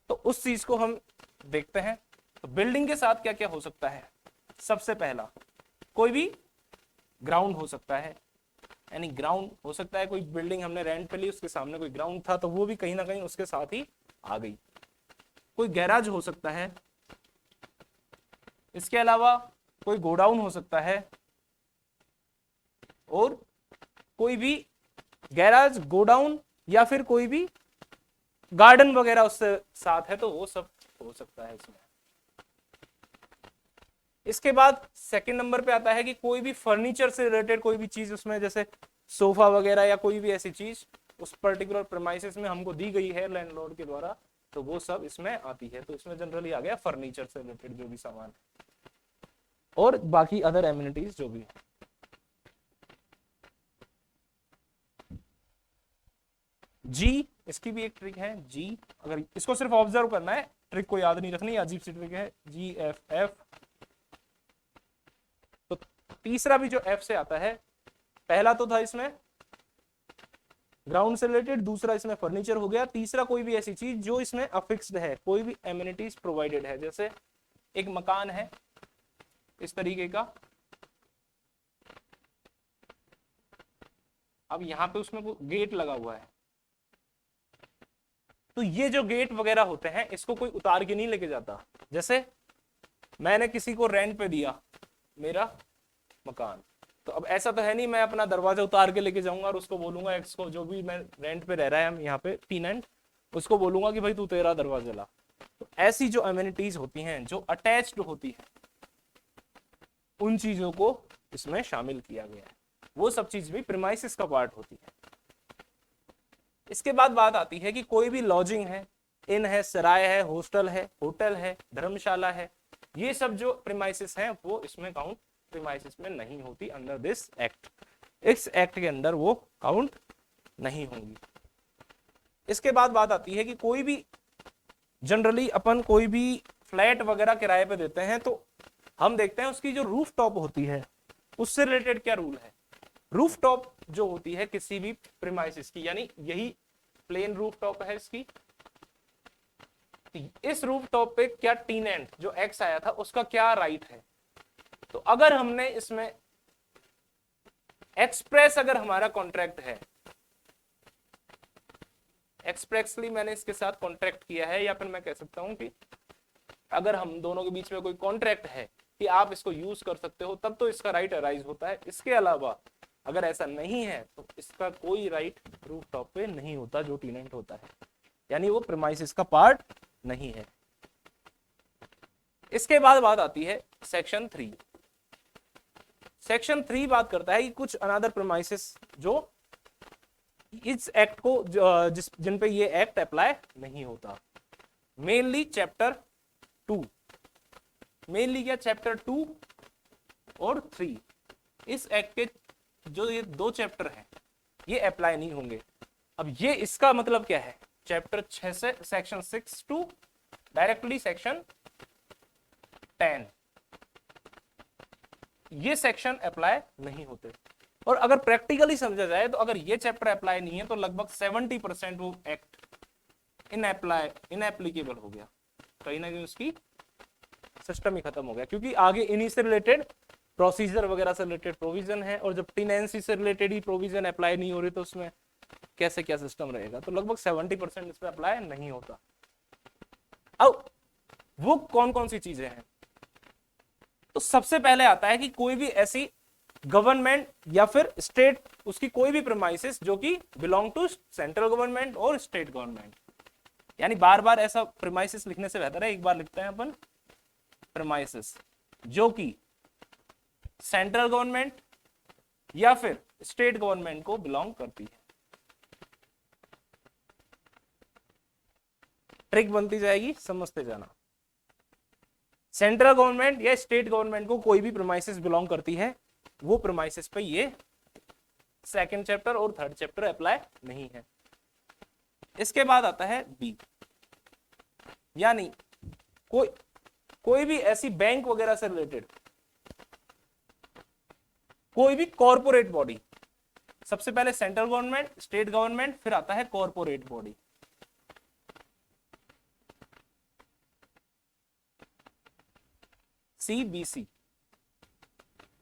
तो उस चीज को हम देखते हैं। तो बिल्डिंग के साथ क्या क्या हो सकता है? सबसे पहला, कोई भी ग्राउंड हो सकता है, यानी ग्राउंड हो सकता है, कोई बिल्डिंग हमने रेंट पे ली, उसके सामने कोई ग्राउंड था तो वो भी कहीं ना कहीं उसके साथ ही आ गई। कोई गैराज हो सकता है, इसके अलावा कोई गोडाउन हो सकता है, और कोई भी गैराज, गोडाउन या फिर कोई भी गार्डन वगैरह उससे साथ है, तो वो सब हो सकता है इसमें। इसके बाद सेकंड नंबर पे आता है कि कोई भी फर्नीचर से रिलेटेड कोई भी चीज उसमें, जैसे सोफा वगैरह या कोई भी ऐसी चीज उस पर्टिकुलर प्रीमाइसिस में हमको दी गई है लैंडलॉर्ड के द्वारा, तो वो सब इसमें आती है। तो इसमें जनरली आ गया फर्नीचर से रिलेटेड जो भी सामान और बाकी अदर एमिनिटीज जो भी है। जी, इसकी भी एक ट्रिक है जी, अगर इसको सिर्फ ऑब्जर्व करना है, ट्रिक को याद नहीं रखनी, अजीब सी ट्रिक है। जी एफ एफ, तो तीसरा भी जो एफ से आता है, पहला तो था इसमें ग्राउंड से रिलेटेड, दूसरा इसमें फर्नीचर हो गया, तीसरा कोई भी ऐसी चीज जो इसमें अफिक्स्ड है, कोई भी एमिनिटीज प्रोवाइडेड है। जैसे एक मकान है इस तरीके का, अब यहां पे उसमें गेट लगा हुआ है, तो ये जो गेट वगैरह होते हैं इसको कोई उतार के नहीं लेके जाता। जैसे मैंने किसी को रेंट पे दिया मेरा मकान, तो अब ऐसा तो है नहीं मैं अपना दरवाजा उतार के लेके जाऊंगा और उसको बोलूंगा एक्स को, जो भी मैं रेंट पे रह रहा है हम यहाँ पे टीनेंट, उसको बोलूंगा कि भाई तू तेरा दरवाजा ला। तो ऐसी जो एमिनिटीज होती हैं जो अटैच्ड होती है, उन चीजों को इसमें शामिल किया गया है, वो सब चीज भी प्रीमाइसिस का पार्ट होती है। इसके बाद बात आती है कि कोई भी लॉजिंग है, इन है, सराय है, हॉस्टल है, होटल है, धर्मशाला है, ये सब जो प्रीमाइसिस हैं वो इसमें काउंट प्रीमाइसिस में नहीं होती अंडर दिस एक्ट। इस एक्ट के अंदर वो काउंट नहीं होंगी। इसके बाद बात आती है कि कोई भी जनरली अपन कोई भी फ्लैट वगैरह किराए पे देते हैं तो हम देखते हैं उसकी जो रूफ टॉप होती है उससे रिलेटेड क्या रूल है। रूफ टॉप जो होती है किसी भी प्रीमाइसिस की, यानी यही प्लेन रूफ टॉप है इसकी, इस रूफ टॉप पे क्या टीनेंट जो एक्स आया था उसका क्या राइट है। तो अगर हमने इसमें एक्सप्रेस अगर हमारा कॉन्ट्रैक्ट है, एक्सप्रेसली मैंने इसके साथ कॉन्ट्रैक्ट किया है, या फिर मैं कह सकता हूं कि अगर हम दोनों के बीच में कोई कॉन्ट्रैक्ट है कि आप इसको यूज कर सकते हो, तब तो इसका राइट अराइज होता है। इसके अलावा अगर ऐसा नहीं है तो इसका कोई राइट रूफ टॉप पे नहीं होता जो टीनेंट होता है, यानी वो प्रीमाइसिस का पार्ट नहीं है। इसके बाद बात आती है सेक्शन 3। सेक्शन 3 बात करता है कि कुछ अनदर प्रीमाइसिस जो इस एक्ट को जिन पे ये एक्ट अप्लाई नहीं होता। मेनली चैप्टर 2, मेनली क्या चैप्टर 2 और 3, इस एक्ट के जो ये 2 चैप्टर हैं ये अप्लाई नहीं होंगे। अब ये इसका मतलब क्या है, चैप्टर 6 से सेक्शन 6 टू डायरेक्टली सेक्शन 10 ये सेक्शन अप्लाई नहीं होते। और अगर प्रैक्टिकली समझा जाए तो अगर ये चैप्टर अप्लाई नहीं है तो लगभग 70% वो एक्ट इनएप्लीकेबल हो गया, कहीं ना कहीं उसकी सिस्टम ही खत्म हो गया, क्योंकि आगे इन्हीं से रिलेटेड प्रोसीजर वगैरह से रिलेटेड प्रोविजन है, और जब टीनेंसी से रिलेटेड ही प्रोविजन अप्लाई नहीं हो रही तो उसमें कैसे क्या सिस्टम रहेगा। तो लगभग 70% इस पर अप्लाई नहीं होता। अब वो कौन कौन सी चीजें हैं, तो सबसे पहले आता है कि कोई भी ऐसी गवर्नमेंट या फिर स्टेट, उसकी कोई भी प्रीमाइसिस जो कि बिलोंग टू सेंट्रल गवर्नमेंट और स्टेट गवर्नमेंट, यानी बार बार ऐसा प्रीमाइसिस लिखने से बेहतर है एक बार लिखते हैं अपन प्रीमाइसिस जो कि सेंट्रल गवर्नमेंट या फिर स्टेट गवर्नमेंट को बिलोंग करती है। ट्रिक बनती जाएगी, समझते जाना। सेंट्रल गवर्नमेंट या स्टेट गवर्नमेंट को कोई भी प्रीमाइसिस बिलोंग करती है, वो प्रीमाइसिस पे ये सेकंड चैप्टर और थर्ड चैप्टर अप्लाई नहीं है। इसके बाद आता है बी, यानी कोई भी ऐसी बैंक वगैरह से रिलेटेड कोई भी कॉरपोरेट बॉडी, सबसे पहले सेंट्रल गवर्नमेंट, स्टेट गवर्नमेंट, फिर आता है कॉरपोरेट बॉडी। सीबीसी,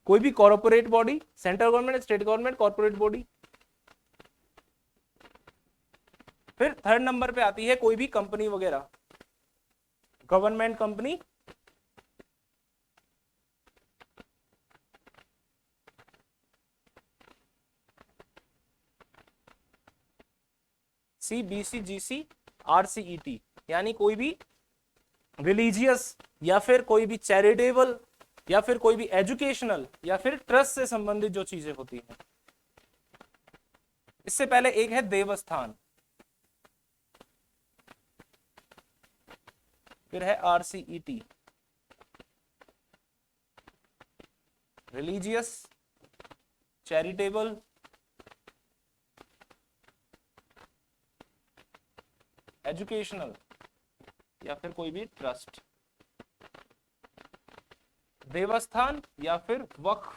कोई भी corporate body, central government, state government, corporate body. फिर थर्ड नंबर पे आती है कोई भी कंपनी वगैरह, गवर्नमेंट कंपनी, सीबीसी, जीसी, आरसीईटी, यानी कोई भी रिलीजियस या फिर कोई भी चैरिटेबल या फिर कोई भी एजुकेशनल या फिर ट्रस्ट से संबंधित जो चीजें होती हैं। इससे पहले एक है देवस्थान, फिर है आरसीईटी, रिलीजियस, चैरिटेबल, एजुकेशनल या फिर कोई भी ट्रस्ट। देवस्थान या फिर वक्फ,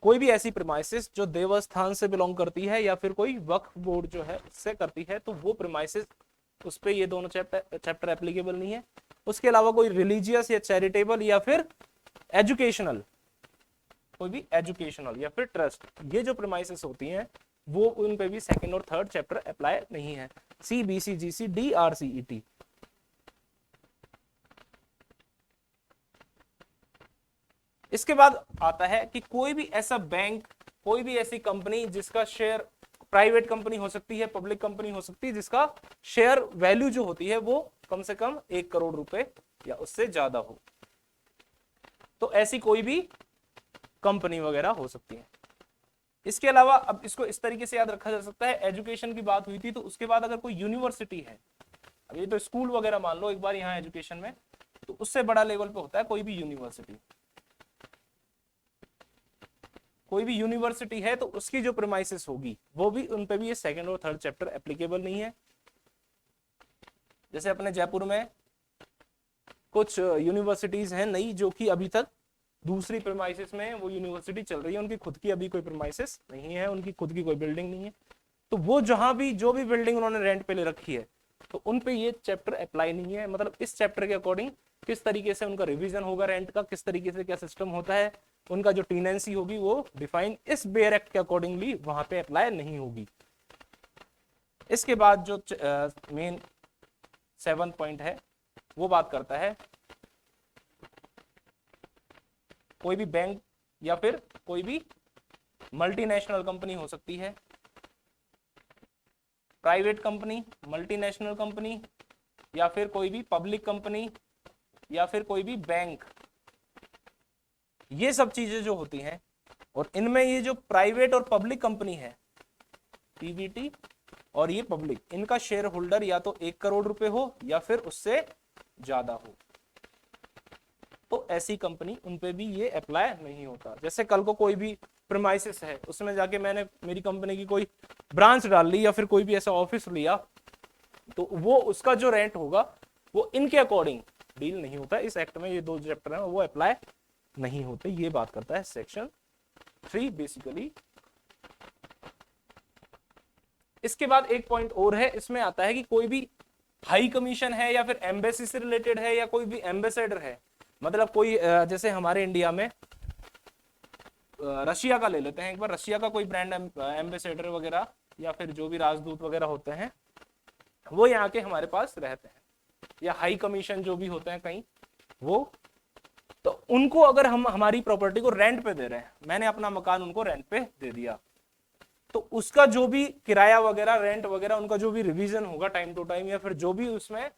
कोई भी ऐसी प्रीमाइसिस जो देवस्थान से बिलोंग करती है या फिर कोई वक्फ बोर्ड जो है उससे करती है, तो वो प्रीमाइसिस उस पे ये दोनों चैप्टर एप्लीकेबल नहीं है। उसके अलावा कोई रिलीजियस या चैरिटेबल या फिर एजुकेशनल, कोई भी एजुकेशनल या फिर ट्रस्ट, ये जो प्रीमाइसिस होती हैं वो उन पे भी सेकंड और थर्ड चैप्टर अप्लाई नहीं है। C, B, C, G, C, D, R, C, E, T. इसके बाद आता है कि कोई भी ऐसा बैंक, कोई भी ऐसी कंपनी जिसका शेयर, प्राइवेट कंपनी हो सकती है, पब्लिक कंपनी हो सकती है, जिसका शेयर वैल्यू जो होती है वो कम से कम 1 करोड़ रुपए या उससे ज्यादा हो, तो ऐसी कोई भी कंपनी वगैरह हो सकती है। इसके अलावा अब इसको इस तरीके से याद रखा जा सकता है, एजुकेशन की बात हुई थी तो उसके बाद अगर कोई यूनिवर्सिटी है, अब ये तो स्कूल वगैरह मान लो एक बार यहाँ एजुकेशन में, तो उससे बड़ा लेवल पे होता है कोई भी यूनिवर्सिटी। कोई भी यूनिवर्सिटी है तो उसकी जो प्रीमाइसिस होगी वो भी, उन पे भी ये सेकंड और थर्ड चैप्टर एप्लीकेबल नहीं है। जैसे अपने जयपुर में कुछ यूनिवर्सिटीज हैं नई जो कि अभी तक दूसरी प्रेमाइसिस में वो यूनिवर्सिटी चल रही है, उनकी खुद की अभी कोई प्रेमाइसिस नहीं है, उनकी खुद की कोई बिल्डिंग नहीं है, तो वो जहां भी जो भी बिल्डिंग उन्होंने रेंट पे ले रखी है तो उन पे ये चैप्टर अप्लाई नहीं है। मतलब इस चैप्टर के अकॉर्डिंग किस तरीके से उनका रिवीजन होगा रेंट का, किस तरीके से क्या सिस्टम होता है, उनका जो टीनेंसी होगी वो डिफाइन इस बेयर एक्ट के अकॉर्डिंगली वहां पे अप्लाई नहीं होगी। इसके बाद जो मेन 7th पॉइंट है वो बात करता है कोई भी बैंक या फिर कोई भी मल्टीनेशनल कंपनी हो सकती है, प्राइवेट कंपनी, मल्टीनेशनल कंपनी या फिर कोई भी पब्लिक कंपनी या फिर कोई भी बैंक, ये सब चीजें जो होती हैं, और इनमें ये जो प्राइवेट और पब्लिक कंपनी है पीवीटी और ये पब्लिक, इनका शेयर होल्डर या तो 1 करोड़ रुपए हो या फिर उससे ज्यादा हो, तो ऐसी कंपनी उन पे भी ये अप्लाई नहीं होता। जैसे कल को कोई भी प्रीमाइसिस है उसमें जाके मैंने मेरी कंपनी की कोई ब्रांच डाल ली या फिर कोई भी ऐसा ऑफिस लिया, तो वो उसका जो रेंट होगा वो इनके अकॉर्डिंग डील नहीं होता। इस एक्ट में ये 2 चैप्टर हैं वो अप्लाई नहीं होते, ये बात करता है सेक्शन 3 बेसिकली। इसके बाद एक पॉइंट और है, इसमें आता है कि कोई भी हाई कमीशन है या फिर एम्बेसी से रिलेटेड है या कोई भी एम्बेसडर है, मतलब कोई जैसे हमारे इंडिया में रशिया का ले लेते हैं एक बार, रशिया का कोई ब्रांड एम्बेसडर वगैरह या फिर जो भी राजदूत वगैरह होते हैं वो यहाँ के हमारे पास रहते हैं, या हाई कमीशन जो भी होते हैं कहीं वो, तो उनको अगर हम हमारी प्रॉपर्टी को रेंट पे दे रहे हैं, मैंने अपना मकान उनको रेंट पे दे दिया, तो उसका जो भी किराया वगैरह रेंट वगैरह उनका जो भी रिवीजन होगा टाइम टू टाइम, या फिर जो भी उसमें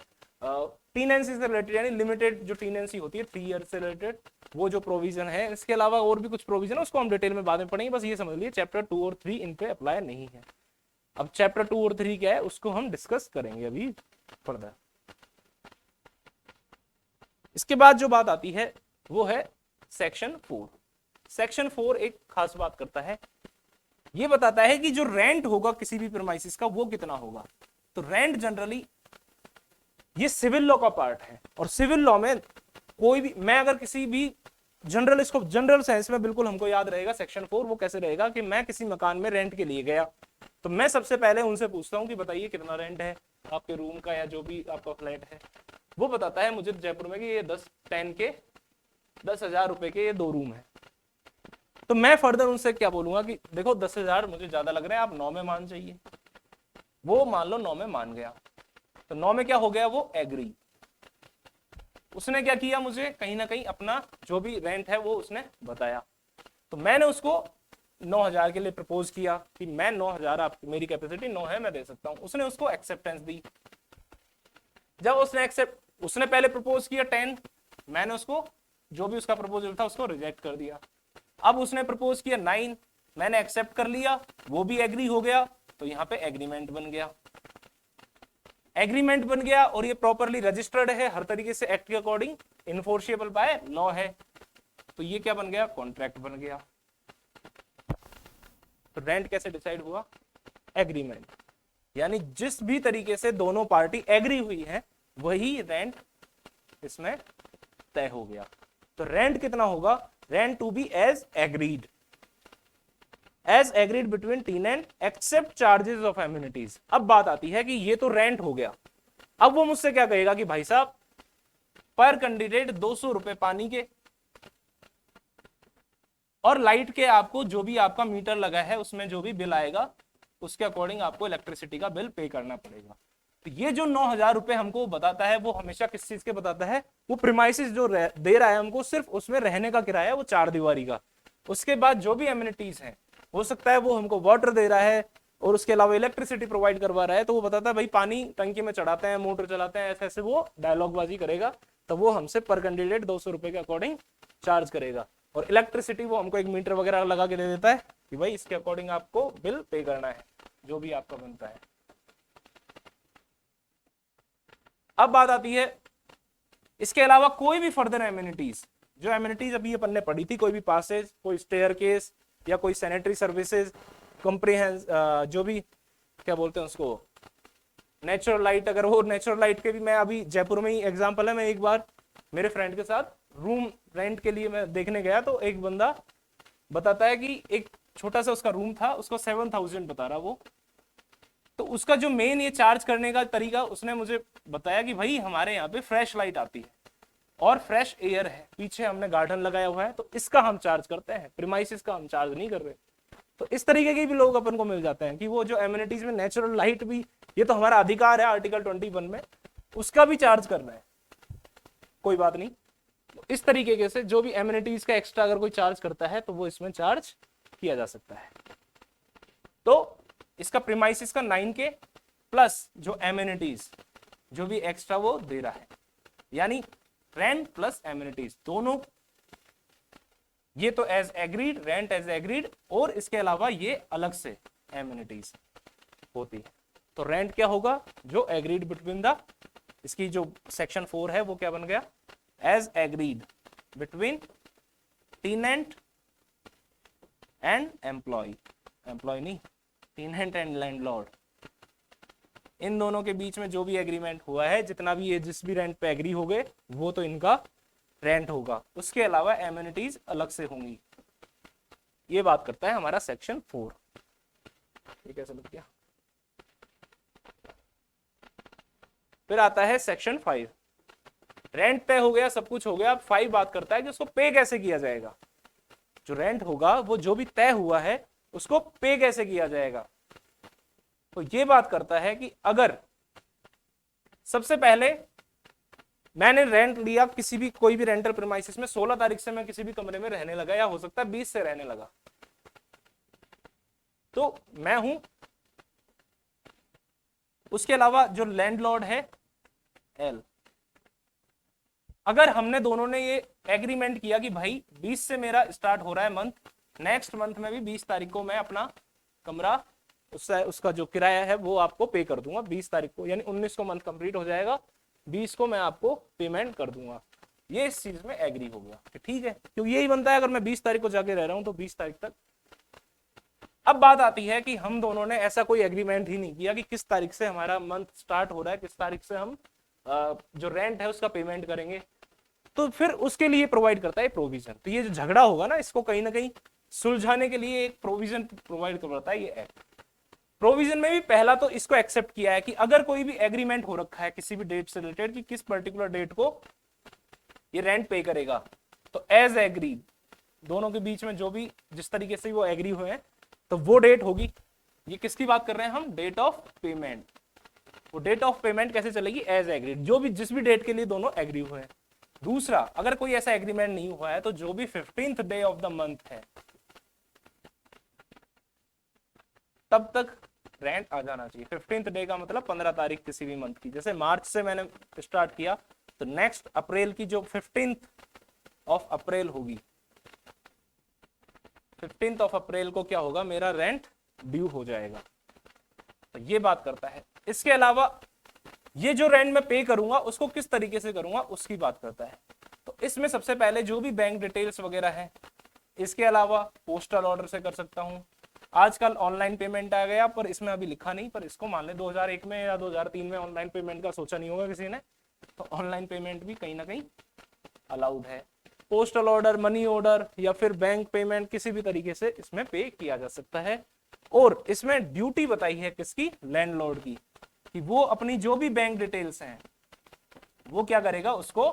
टीनेंसी से रिलेटेड यानी लिमिटेड जो टीनेंसी होती है 3 ईयर से रिलेटेड वो जो प्रोविजन है, इसके अलावा और भी कुछ प्रोविजन है उसको हम डिटेल में बाद में पढ़ेंगे, बस ये समझ लिए चैप्टर 2 और 3 इन पे अप्लाई नहीं है। अब चैप्टर 2 और 3 क्या है उसको हम डिस्कस करेंगे अभी फर्दर। इसके बाद जो बात आती है वो है सेक्शन 4। सेक्शन 4 एक खास बात करता है, ये बताता है कि जो रेंट होगा किसी भी प्रीमाइसिस का वो कितना होगा। तो रेंट जनरली ये सिविल लॉ का पार्ट है, और सिविल लॉ में कोई भी, मैं अगर किसी भी जनरल, इसको जनरल सेंस में बिल्कुल हमको याद रहेगा सेक्शन 4 वो कैसे रहेगा कि मैं किसी मकान में रेंट के लिए गया तो मैं सबसे पहले उनसे पूछता हूं कि बताइए कितना रेंट है आपके रूम का या जो भी आपका फ्लैट है। वो बताता है मुझे जयपुर में कि ये 10,000 रुपए के ये 2 रूम है, तो मैं फर्दर उनसे क्या बोलूंगा कि देखो 10,000 मुझे ज्यादा लग रहा है, आप 9 में मान जाइए। वो मान लो 9 में मान गया, तो 9 में क्या हो गया, वो एग्री। उसने क्या किया, मुझे कहीं ना कहीं अपना जो भी रेंट है वो उसने बताया, तो मैंने उसको 9,000 के लिए प्रपोज किया कि मैं 9,000, आप मेरी कैपेसिटी 9 है, मैं दे सकता हूं। उसने उसको एक्सेप्टेंस दी। जब उसने पहले प्रपोज किया 10, मैंने उसको जो भी उसका प्रपोजल था उसको रिजेक्ट कर दिया। अब उसने प्रपोज किया 9, मैंने एक्सेप्ट कर लिया, वो भी एग्री हो गया, तो यहाँ पे एग्रीमेंट बन गया। एग्रीमेंट बन गया और ये प्रॉपरली रजिस्टर्ड है हर तरीके से एक्ट के अकॉर्डिंग, इन्फोर्सेबल बाय लॉ है, तो ये क्या बन गया, कॉन्ट्रैक्ट बन गया। तो रेंट कैसे डिसाइड हुआ, एग्रीमेंट, यानी जिस भी तरीके से दोनों पार्टी एग्री हुई है वही रेंट इसमें तय हो गया। तो रेंट कितना होगा, rent to be as agreed between tenant except charges of amenities. अब बात आती है कि ये तो रेंट हो गया, अब वो मुझसे क्या कहेगा कि भाई साहब पर कैंडिडेट 200 रुपए पानी के और लाइट के, आपको जो भी आपका मीटर लगा है उसमें जो भी बिल आएगा उसके अकॉर्डिंग आपको इलेक्ट्रिसिटी का बिल पे करना पड़ेगा। तो ये जो 9,000 रुपए हमको बताता है वो हमेशा किस चीज के बताता है, वो प्रीमाइसिस जो दे रहा है हमको सिर्फ उसमें रहने का किराया, वो 4 दीवारी का। उसके बाद जो भी एमिनिटीज हैं, हो सकता है वो हमको वाटर दे रहा है और उसके अलावा इलेक्ट्रिसिटी प्रोवाइड करवा रहा है, तो वो बताता है भाई पानी टंकी में चढ़ाते हैं, मोटर चलाते हैं, ऐसे ऐसे वो डायलॉग बाजी करेगा, तो वो हमसे पर कैंडिडेट 200 रुपए के अकॉर्डिंग चार्ज करेगा। और इलेक्ट्रिसिटी वो हमको एक मीटर वगैरह लगा के दे देता है कि भाई इसके अकॉर्डिंग आपको बिल पे करना है जो भी आपका बनता है। अब बात आती है इसके अलावा कोई भी फर्दर एमिनिटीज, जो एमिनिटीज अभी अपन ने पढ़ी थी, कोई भी पासेज, कोई स्टेयरकेस या कोई सैनिटरी सर्विसेज, कॉम्प्रिहेंस, जो भी क्या बोलते हैं उसको, नेचुरल लाइट, अगर वो नेचुरल लाइट के भी, मैं अभी जयपुर में ही एग्जांपल है, मैं एक बार मेरे फ्रेंड के साथ रूम रेंट के लिए मैं देखने गया, तो एक बंदा बताता है कि एक छोटा सा उसका रूम था, उसको 7,000 बता रहा वो। तो उसका जो मेन ये चार्ज करने का तरीका उसने मुझे बताया कि भाई हमारे यहाँ पे फ्रेश लाइट आती है और फ्रेश एयर है, पीछे हमने गार्डन लगाया हुआ है, तो इसका हम चार्ज करते हैं, प्रीमाइसिस का हम चार्ज नहीं कर रहे। तो इस तरीके के भी लोग अपन को मिल जाते हैं कि वो जो एमिनिटीज में नेचुरल लाइट भी, ये तो हमारा अधिकार है आर्टिकल 21 में, उसका भी चार्ज करना है, कोई बात नहीं। तो इस तरीके से जो भी एमिनिटीज का एक्स्ट्रा अगर कोई चार्ज करता है तो वो इसमें चार्ज किया जा सकता है। तो इसका प्रीमाइसिस का 9K प्लस जो एमिनिटीज जो भी एक्स्ट्रा वो दे रहा है, यानी रेंट प्लस एमिनिटीज दोनों, ये तो as agreed, rent as agreed, और इसके अलावा ये अलग से एमिनिटीज होती है। तो रेंट क्या होगा, जो एग्रीड बिटवीन द, इसकी जो सेक्शन 4 है वो क्या बन गया, as agreed between tenant and employ, employ नहीं, टेनेंट एंड लैंडलॉर्ड, इन दोनों के बीच में जो भी एग्रीमेंट हुआ है, जितना भी ये जिस भी रेंट पे एग्री हो गए वो तो इनका रेंट होगा, उसके अलावा एमिनिटीज अलग से होंगी। ये बात करता है हमारा सेक्शन 4। ये कैसे लग गया। फिर आता है सेक्शन 5। रेंट तय हो गया, सब कुछ हो गया, अब 5 बात करता है कि उसको पे कैसे किया जाएगा। जो रेंट होगा वो जो भी तय हुआ है उसको पे कैसे किया जाएगा। तो ये बात करता है कि अगर सबसे पहले मैंने रेंट लिया किसी भी कोई भी रेंटल प्रीमाइसिस में, 16 तारीख से मैं किसी भी कमरे में रहने लगा, या हो सकता है 20 से रहने लगा, तो मैं हूं, उसके अलावा जो लैंडलॉर्ड है एल, अगर हमने दोनों ने ये एग्रीमेंट किया कि भाई 20 से मेरा स्टार्ट हो रहा है मंथ, नेक्स्ट मंथ में भी 20 तारीख को मैं अपना कमरा, उसका जो किराया है वो आपको पे कर दूंगा 20 तारीख को, यानी 19 को मंथ कंप्लीट हो जाएगा, 20 को मैं आपको पेमेंट कर दूंगा। ये इस चीज में एग्री हो गया कि ठीक है, क्योंकि यही बनता है अगर मैं 20 तारीख को जाके रह रहा हूं तो 20 तारीख तक। अब बात आती है कि हम दोनों ने ऐसा कोई एग्रीमेंट ही नहीं किया कि किस तारीख से हमारा मंथ स्टार्ट हो रहा है, किस तारीख से हम जो रेंट है उसका पेमेंट करेंगे। तो फिर उसके लिए प्रोवाइड करता है प्रोविजन। तो ये जो झगड़ा होगा ना, इसको कहीं ना कहीं सुलझाने के लिए एक प्रोविजन प्रोवाइड करता है ये एक्ट। प्रोविजन में भी पहला तो इसको एक्सेप्ट किया है कि अगर कोई भी एग्रीमेंट हो रखा है किसी भी डेट से रिलेटेड कि किस पर्टिकुलर डेट को ये रेंट पे करेगा, तो एज एग्रीड दोनों के बीच में जो भी जिस तरीके से वो एग्री हुए हैं तो वो डेट होगी। ये किसकी बात कर रहे हैं हम, डेट ऑफ पेमेंट। वो डेट ऑफ पेमेंट कैसे चलेगी, एज एग्रीड, जो भी जिस भी डेट के लिए दोनों एग्री हुए हैं। दूसरा, अगर कोई ऐसा एग्रीमेंट नहीं हुआ है तो जो भी 15th day of the month है तब तक रेंट आ जाना चाहिए। 15th डे का मतलब 15 तारीख किसी भी मंथ की, जैसे मार्च से मैंने स्टार्ट किया तो नेक्स्ट अप्रैल की जो 15th ऑफ अप्रैल होगी, 15th ऑफ अप्रैल को क्या होगा, मेरा रेंट ड्यू हो जाएगा। तो ये बात करता है। इसके अलावा ये जो रेंट मैं पे करूंगा उसको किस तरीके से करूंगा उसकी बात करता है। तो इसमें सबसे पहले जो भी बैंक डिटेल्स वगैरह है, इसके अलावा पोस्टल ऑर्डर से कर सकता हूं। आजकल ऑनलाइन पेमेंट आ गया, पर इसमें अभी लिखा नहीं, पर इसको मान ले 2001 में या 2003 में ऑनलाइन पेमेंट का सोचा नहीं होगा किसी ने, तो ऑनलाइन पेमेंट भी कहीं ना कहीं अलाउड है। पोस्टल ऑर्डर, मनी ऑर्डर या फिर बैंक पेमेंट किसी भी तरीके से इसमें पे किया जा सकता है। और इसमें ड्यूटी बताई है किसकी, लैंडलॉर्ड की, कि वो अपनी जो भी बैंक डिटेल्स हैं वो क्या करेगा, उसको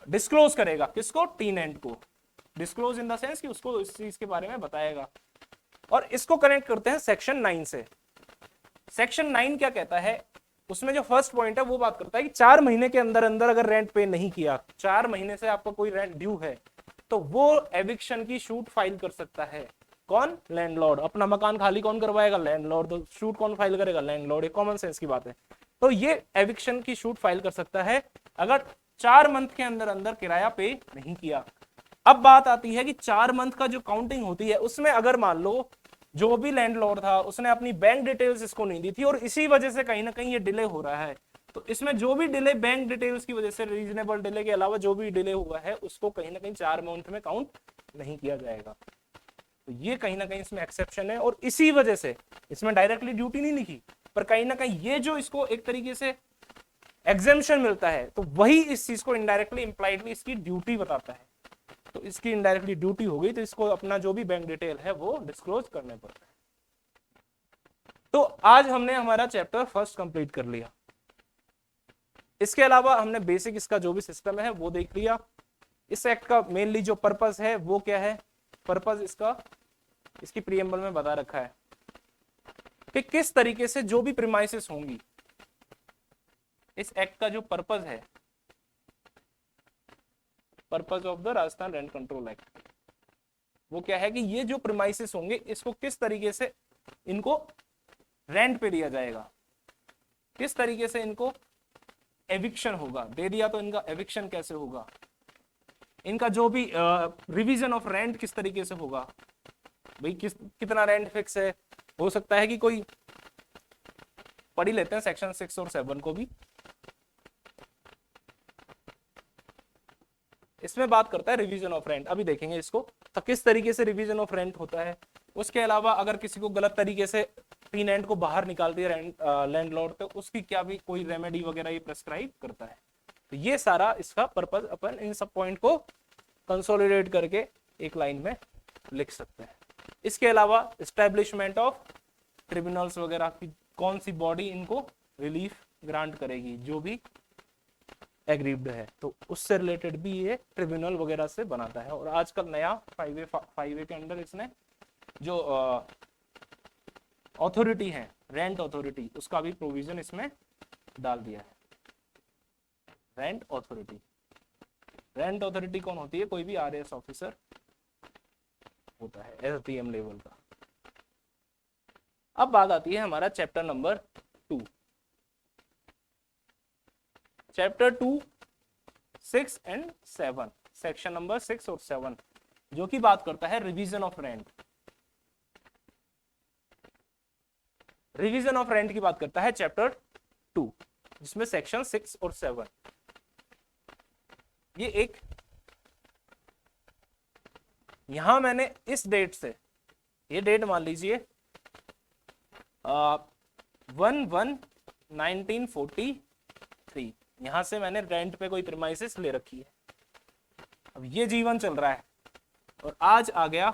डिस्क्लोज करेगा। किसको, टेनेंट को। डिस्क्लोज इन द सेंस कि उसको इस चीज के बारे में बताएगा। और इसको कनेक्ट करते हैं सेक्शन 9 से। सेक्शन 9 क्या कहता है, उसमें जो फर्स्ट पॉइंट है वो बात करता है कि 4 महीने के अंदर अंदर अगर रेंट पे नहीं किया, 4 महीने से आपका कोई रेंट ड्यू है, तो वो एविक्शन की शूट फाइल कर सकता है। कौन, लैंडलॉर्ड। अपना मकान खाली कौन करवाएगा, लैंडलॉर्ड। तो शूट कौन फाइल करेगा, लैंडलॉर्ड। ये कॉमन सेंस की बात है। तो ये एविक्शन की शूट फाइल कर सकता है अगर 4 मंथ के अंदर अंदर किराया पे नहीं किया। अब बात आती है कि 4 मंथ का जो काउंटिंग होती है उसमें अगर मान लो जो भी लैंडलॉर्ड था उसने अपनी बैंक डिटेल्स इसको नहीं दी थी और इसी वजह से कहीं ना कहीं ये डिले हो रहा है, तो इसमें जो भी डिले बैंक डिटेल्स की वजह से, रीजनेबल डिले के अलावा जो भी डिले हुआ है उसको कहीं ना कहीं 4 मंथ में काउंट नहीं किया जाएगा। तो ये कहीं ना कहीं इसमें एक्सेप्शन है और इसी वजह से इसमें डायरेक्टली ड्यूटी नहीं लिखी, पर कहीं ना कहीं ये जो इसको एक तरीके से एग्जेम्पशन मिलता है, तो वही इस चीज को इनडायरेक्टली इंप्लाइडली इसकी ड्यूटी बताता है। तो इसकी इनडायरेक्टली ड्यूटी हो गई, तो इसको अपना जो भी बैंक डिटेल है वो डिस्क्लोज करने पड़ता है। तो आज हमने हमारा चैप्टर फर्स्ट कंप्लीट कर लिया। इसके अलावा हमने बेसिक इसका जो भी सिस्टम है वो देख लिया। इस एक्ट का मेनली जो पर्पस है वो क्या है, पर्पस इसका इसकी प्रीएम्बल में बता रखा है कि किस तरीके से जो भी प्रीमाइसेस होंगी, इस एक्ट का जो पर्पस है, purpose of the Rajasthan rent control act, वो क्या है कि ये जो प्रीमाइसेस होंगे इसको किस तरीके से इनको रेंट पे दिया जाएगा, किस तरीके से इनको एविक्शन होगा, दे दिया तो इनका एविक्शन कैसे होगा, इनका जो भी रिवीजन ऑफ रेंट किस तरीके से होगा, भाई कितना रेंट फिक्स है। हो सकता है कि कोई पढ़ ही लेते हैं सेक्शन 6 और 7 को भी, इसमें बात करता है रिवीजन ऑफ रेंट। अभी देखेंगे इसको तो किस तरीके से रिवीजन ऑफ रेंट होता है। उसके अलावा अगर किसी को गलत तरीके से टेनेंट को बाहर निकाल दिया लैंडलॉर्ड, तो उसकी क्या भी कोई रेमेडी वगैरह ये प्रेस्क्राइब करता है। तो ये सारा इसका पर्पस अपन इन सब पॉइंट को कंसोलिडेट करके एक लाइन में लिख सकते हैं। इसके अलावा एस्टेब्लिशमेंट ऑफ ट्रिब्यूनल्स वगैरह की कौन सी बॉडी इनको रिलीफ ग्रांट करेगी, जो भी एग्रीव्ड है, तो उससे रिलेटेड भी ये ट्रिब्यूनल वगैरह से बनाता है। और आजकल नया 5A के अंदर इसने जो अथॉरिटी है रेंट अथॉरिटी, उसका भी प्रोविजन इसमें डाल दिया है। रेंट अथॉरिटी, रेंट अथॉरिटी कौन होती है, कोई भी RAS ऑफिसर होता है SDM लेवल का। अब बात आती है हमारा chapter number 2, chapter 2 6 and 7, section number 6 और 7, जो कि बात करता है revision of rent. Revision of rent की बात करता है चैप्टर 2, जिसमें सेक्शन 6 और 7, ये एक यहां मैंने इस डेट से, ये डेट मान लीजिए 1/1/1943, यहां से मैंने रेंट पे कोई प्रीमाइसेस ले रखी है। अब ये जीवन चल रहा है और आज आ गया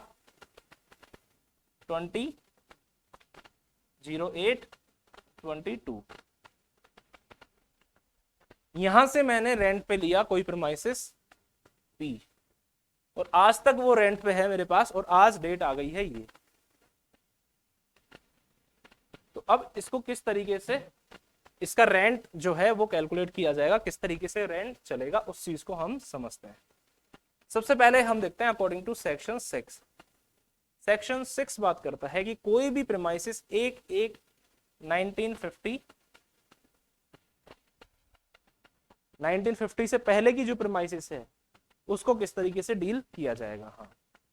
20/08/22, यहां से मैंने रेंट पे लिया कोई प्रीमाइसेस P, और आज तक वो रेंट पे है मेरे पास, और आज डेट आ गई है ये। तो अब इसको किस तरीके से इसका रेंट जो है वो कैलकुलेट किया जाएगा, किस तरीके से रेंट चलेगा, उस चीज को हम समझते हैं। सबसे पहले हम देखते हैं अकॉर्डिंग टू सेक्शन 6। सेक्शन 6 बात करता है कि कोई भी प्रीमाइसेस 1950 से पहले की जो प्रीमाइसेस है उसको किस तरीके से डील किया जाएगा। हाँ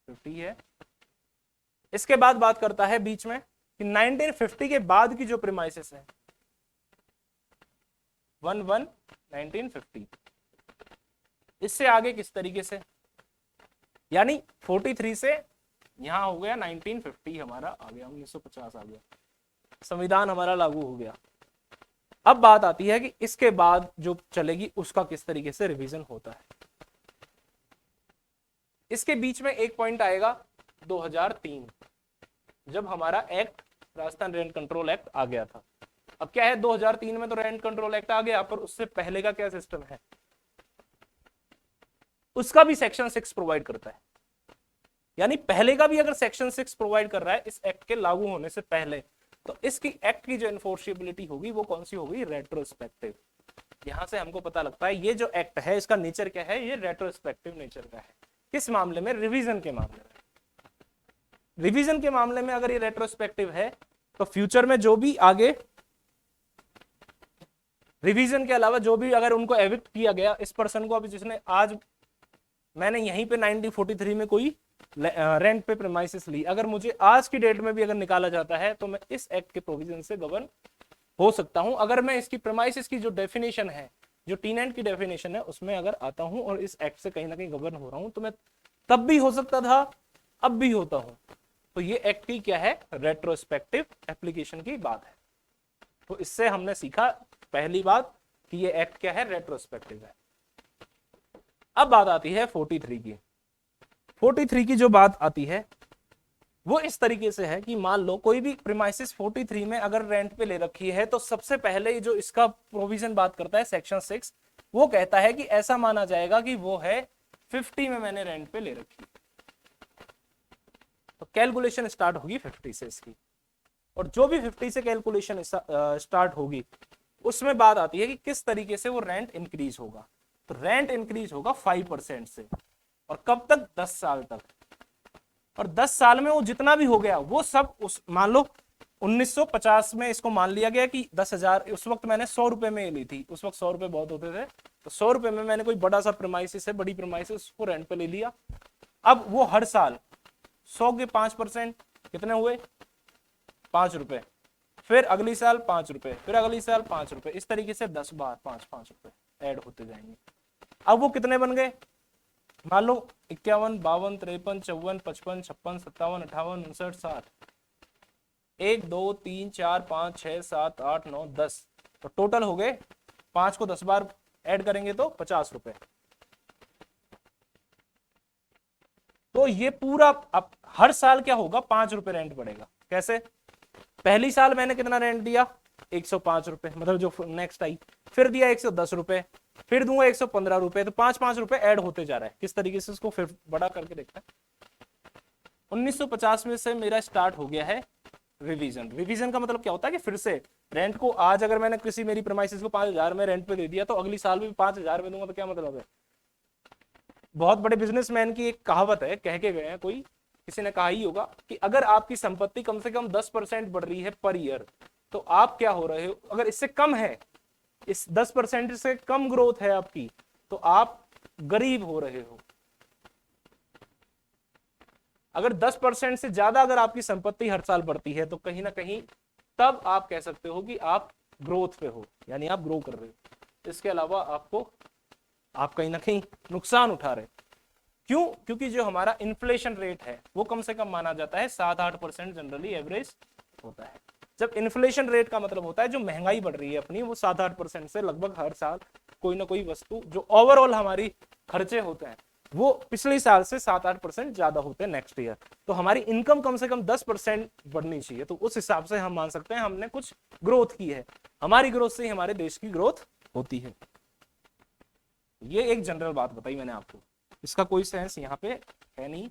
50 है। इसके बाद बात करता है बीच में कि 1950 के बाद की जो प्रीमाइसेस है 1/1/1950, इससे आगे किस तरीके से, यानी 43 से यहां हो गया 1950, हमारा आ गया 1950 आ गया, संविधान हमारा लागू हो गया। अब बात आती है कि इसके बाद जो चलेगी उसका किस तरीके से रिवीजन होता है। इसके बीच में एक पॉइंट आएगा 2003, जब हमारा act Rajasthan rent control act आ गया था। अब क्या है 2003 में तो रेंट कंट्रोल एक्ट आ गया, पर उससे पहले का क्या सिस्टम है उसका भी सेक्शन 6 प्रोवाइड करता है। यानी पहले का भी अगर सेक्शन 6 प्रोवाइड कर रहा है इस एक्ट के लागू होने से पहले, तो इसकी एक्ट की जो इन्फोर्सेबिलिटी होगी वो कौन सी होगी, रेट्रोस्पेक्टिव। यहां से हमको पता लगता है ये जो एक्ट है इसका नेचर क्या है, ये रेट्रोस्पेक्टिव नेचर का है। किस मामले में, रिवीजन के मामले में। रिवीजन के मामले में अगर ये रेट्रोस्पेक्टिव है तो फ्यूचर में जो भी आगे रिवीजन के अलावा जो भी अगर उनको एविक्ट किया गया, इस पर्सन को, अभी जिसने आज मैंने यहीं पे 1943 में कोई रेंट पे प्रीमाइसेस ली, अगर मुझे आज की डेट में भी अगर निकाला जाता है तो मैं इस एक्ट के प्रोविजन से गवर्न हो सकता हूं। अगर मैं इसकी प्रीमाइसेस की जो डेफिनेशन है, जो टीनेंट की डेफिनेशन है, उसमें अगर आता हूं और इस एक्ट से कहीं ना कहीं गवर्न हो रहा हूं, तो मैं तब भी हो सकता था, अब भी होता हूं। तो ये एक्ट की क्या है, रेट्रोस्पेक्टिव एप्लीकेशन की बात है। तो इससे हमने सीखा पहली बात कि ये एक्ट क्या है, रेट्रोस्पेक्टिव है। अब बात आती है 43 की। 43 की जो बात आती है वो इस तरीके से है कि मान लो कोई भी प्रीमाइसिस 43 में अगर रेंट पे ले रखी है तो सबसे पहले जो इसका प्रोविजन बात करता है सेक्शन 6, वो कहता है कि ऐसा माना जाएगा कि वो है 50 में मैंने रेंट पे ले रखी, तो कैलकुलेशन स्टार्ट होगी 50 से इसकी। और जो भी 50 से कैलकुलेशन स्टार्ट होगी उसमें बात आती है कि किस तरीके से वो रेंट इंक्रीज होगा। तो रेंट इंक्रीज होगा 5% से, और कब तक, 10 साल तक। और 10 साल में वो जितना भी हो गया वो सब उस, मान लो 1950 में इसको मान लिया गया कि 10,000, उस वक्त मैंने 100 रुपए में ली थी, उस वक्त 100 रुपए बहुत होते थे, तो 100 रुपए में मैंने कोई बड़ा सा प्रीमाइसिस है, बड़ी प्रीमाइसिस, उसको रेंट पे ले लिया। अब वो हर साल 100 के 5% कितने हुए, 5 रुपए, फिर अगली साल 5 रुपए, फिर अगली साल 5 रुपए, इस तरीके से 10 बार 5-5 रुपए ऐड होते जाएंगे। अब वो कितने बन गए, मान लो 51, 52, 53, 54, 55, 56, 57, 58, 59, 60, 1 2 3 4 5 6 7 8 9 10, तो टोटल हो गए 5 को 10 बार ऐड करेंगे तो 50 रुपए। तो ये पूरा अब हर साल क्या होगा, 5 रुपए रेंट पड़ेगा। कैसे, पहली साल मैंने कितना रेंट दिया, 105 रुपए, मतलब जो नेक्स्ट आई, फिर दिया 110 रुपए, फिर दूंगा 115 रुपए, तो 5-5 रुपए ऐड होते जा रहा है। किस तरीके से इसको फिर बड़ा करके देखते हैं। 1950 में से मेरा स्टार्ट हो गया है रिवीजन। रिवीजन का मतलब क्या होता है कि फिर से रेंट को, आज अगर मैंने किसी मेरी प्रीमाइसिस को 5,000 में रेंट पे दे दिया तो अगली साल भी 5,000 में दूंगा, तो क्या मतलब है। बहुत बड़े बिजनेसमैन की एक कहावत है, कह के गए हैं, कोई किसी ने कहा ही होगा कि अगर आपकी संपत्ति कम से कम 10% बढ़ रही है पर ईयर, तो आप क्या हो रहे हो, अगर इससे कम है, इस 10% से कम ग्रोथ है आपकी, तो आप गरीब हो रहे हो। अगर 10% से ज्यादा अगर आपकी संपत्ति हर साल बढ़ती है तो कहीं ना कहीं तब आप कह सकते हो कि आप ग्रोथ पे हो, यानी आप ग्रो कर रहे हो। इसके अलावा आप कहीं ना कहीं नुकसान उठा रहे। क्यों, क्योंकि जो हमारा इन्फ्लेशन रेट है वो कम से कम माना जाता है 7-8% जनरली एवरेज होता है। जब इन्फ्लेशन रेट का मतलब होता है जो महंगाई बढ़ रही है अपनी, वो 7-8% से लगभग हर साल कोई ना कोई वस्तु, जो ओवरऑल हमारी खर्चे होते हैं वो पिछले साल से 7-8% ज्यादा होते हैं नेक्स्ट ईयर। तो हमारी इनकम कम से कम 10% बढ़नी चाहिए, तो उस हिसाब से हम मान सकते हैं हमने कुछ ग्रोथ की है। हमारी ग्रोथ से ही हमारे देश की ग्रोथ होती है। ये एक जनरल बात बताई मैंने आपको, इसका कोई सेंस यहाँ पे है नहीं।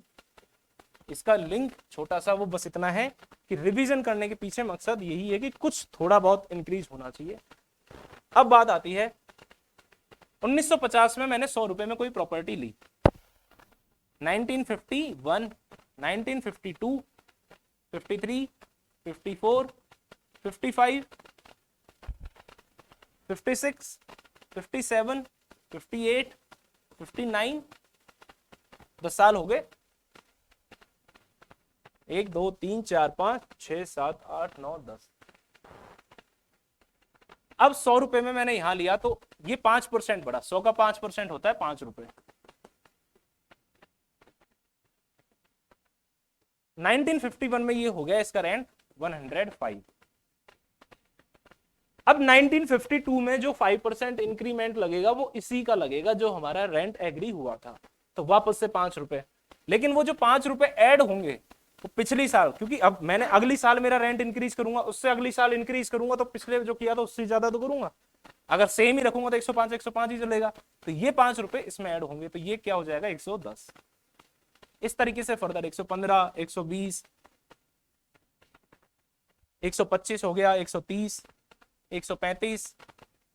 इसका लिंक छोटा सा वो बस इतना है कि रिवीजन करने के पीछे मकसद यही है कि कुछ थोड़ा बहुत इंक्रीज होना चाहिए। अब बात आती है 1950 में मैंने 100 रुपए में कोई प्रॉपर्टी ली, 1951, 1952, 53, 54, 55, 56, 57, 58, 59, 10 साल हो गए, 1 2 3 4 5 6 7 8 9 10। अब 100 रुपए में मैंने यहां लिया तो ये 5% बढ़ा, 100 का 5% होता है 5 रुपए। 1951 में ये हो गया इसका रेंट 105। अब 1952 में जो 5% इंक्रीमेंट लगेगा वो इसी का लगेगा जो हमारा रेंट एग्री हुआ था, तो वापस से 5 रुपए। लेकिन वो जो 5 रुपए ऐड होंगे वो पिछली साल, क्योंकि अब मैंने अगली साल मेरा रेंट इंक्रीज करूंगा, उससे अगली साल इंक्रीज करूंगा, तो पिछले जो किया था उससे ज्यादा तो करूंगा। अगर सेम ही रखूंगा तो 105 ही चलेगा, तो ये 5 रुपए इसमें ऐड होंगे, तो ये क्या हो जाएगा 110। इस तरीके से फर्दर 115, 120, 125 हो गया, 130, 135,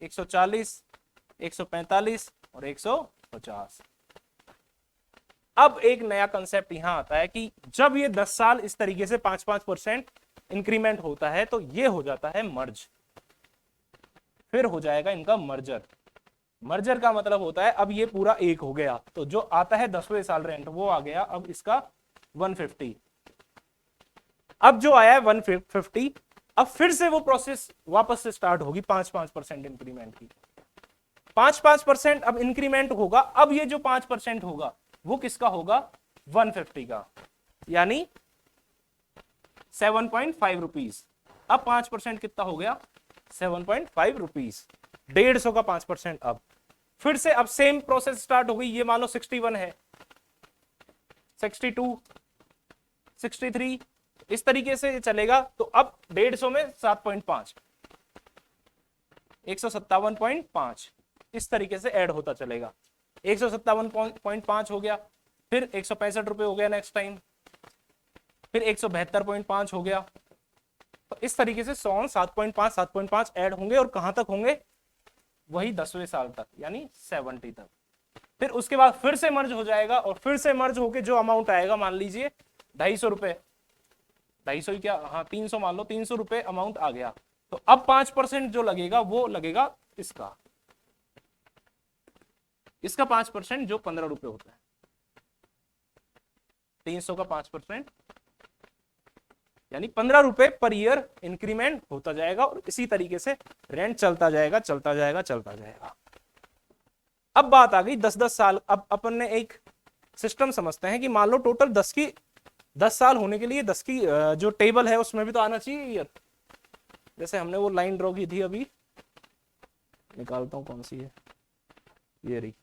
140, 145 और 150। अब एक नया कंसेप्ट यहां आता है कि जब ये 10 साल इस तरीके से 5-5% इंक्रीमेंट होता है तो ये हो जाता है मर्ज, फिर हो जाएगा इनका मर्जर। मर्जर का मतलब होता है अब ये पूरा एक हो गया, तो जो आता है 10वें साल रेंट वो आ गया अब इसका 150। अब जो आया है 150, अब फिर से वो प्रोसेस वापस से स्टार्ट होगी 5-5% इंक्रीमेंट की। 5-5% अब इंक्रीमेंट होगा। अब ये जो 5% होगा वो किसका होगा, 150 का, यानी 7.5 रुपीज। अब 5% कितना हो गया, 7.5 रुपीज, 150 का 5%। अब फिर से अब सेम प्रोसेस स्टार्ट हो गई। ये मान लो 61 है, 62, 63, इस तरीके से चलेगा। तो अब 150 में 7.5, 157.5 इस तरीके से ऐड होता चलेगा। 157.5 हो गया, फिर 165 रुपए हो गया नेक्स्ट टाइम, फिर 172.5 हो गया। तो इस तरीके से 7.5 7.5 ऐड होंगे और कहां तक होंगे, वही 10वें साल तक, यानी 70 तक। फिर उसके बाद फिर से मर्ज हो जाएगा और फिर से मर्ज होके जो अमाउंट आएगा, मान लीजिए 250 रुपए, 250 ही क्या, हाँ 300 मान लो, 300 रुपए अमाउंट आ गया। तो अब 5% जो लगेगा वो लगेगा इसका 5% जो 15 रुपए होता है। 300 का 5% यानी 15 रुपए पर ईयर इंक्रीमेंट होता जाएगा और इसी तरीके से रेंट चलता जाएगा चलता जाएगा चलता जाएगा। अब बात आ गई 10-10 साल। अब अपन ने एक सिस्टम समझते हैं कि मान लो टोटल 10 साल होने के लिए 10 की जो टेबल है उसमें भी तो आना चाहिए ईयर। जैसे हमने वो लाइन ड्रॉ की थी, अभी निकालता हूं कौन सी है, ये रही।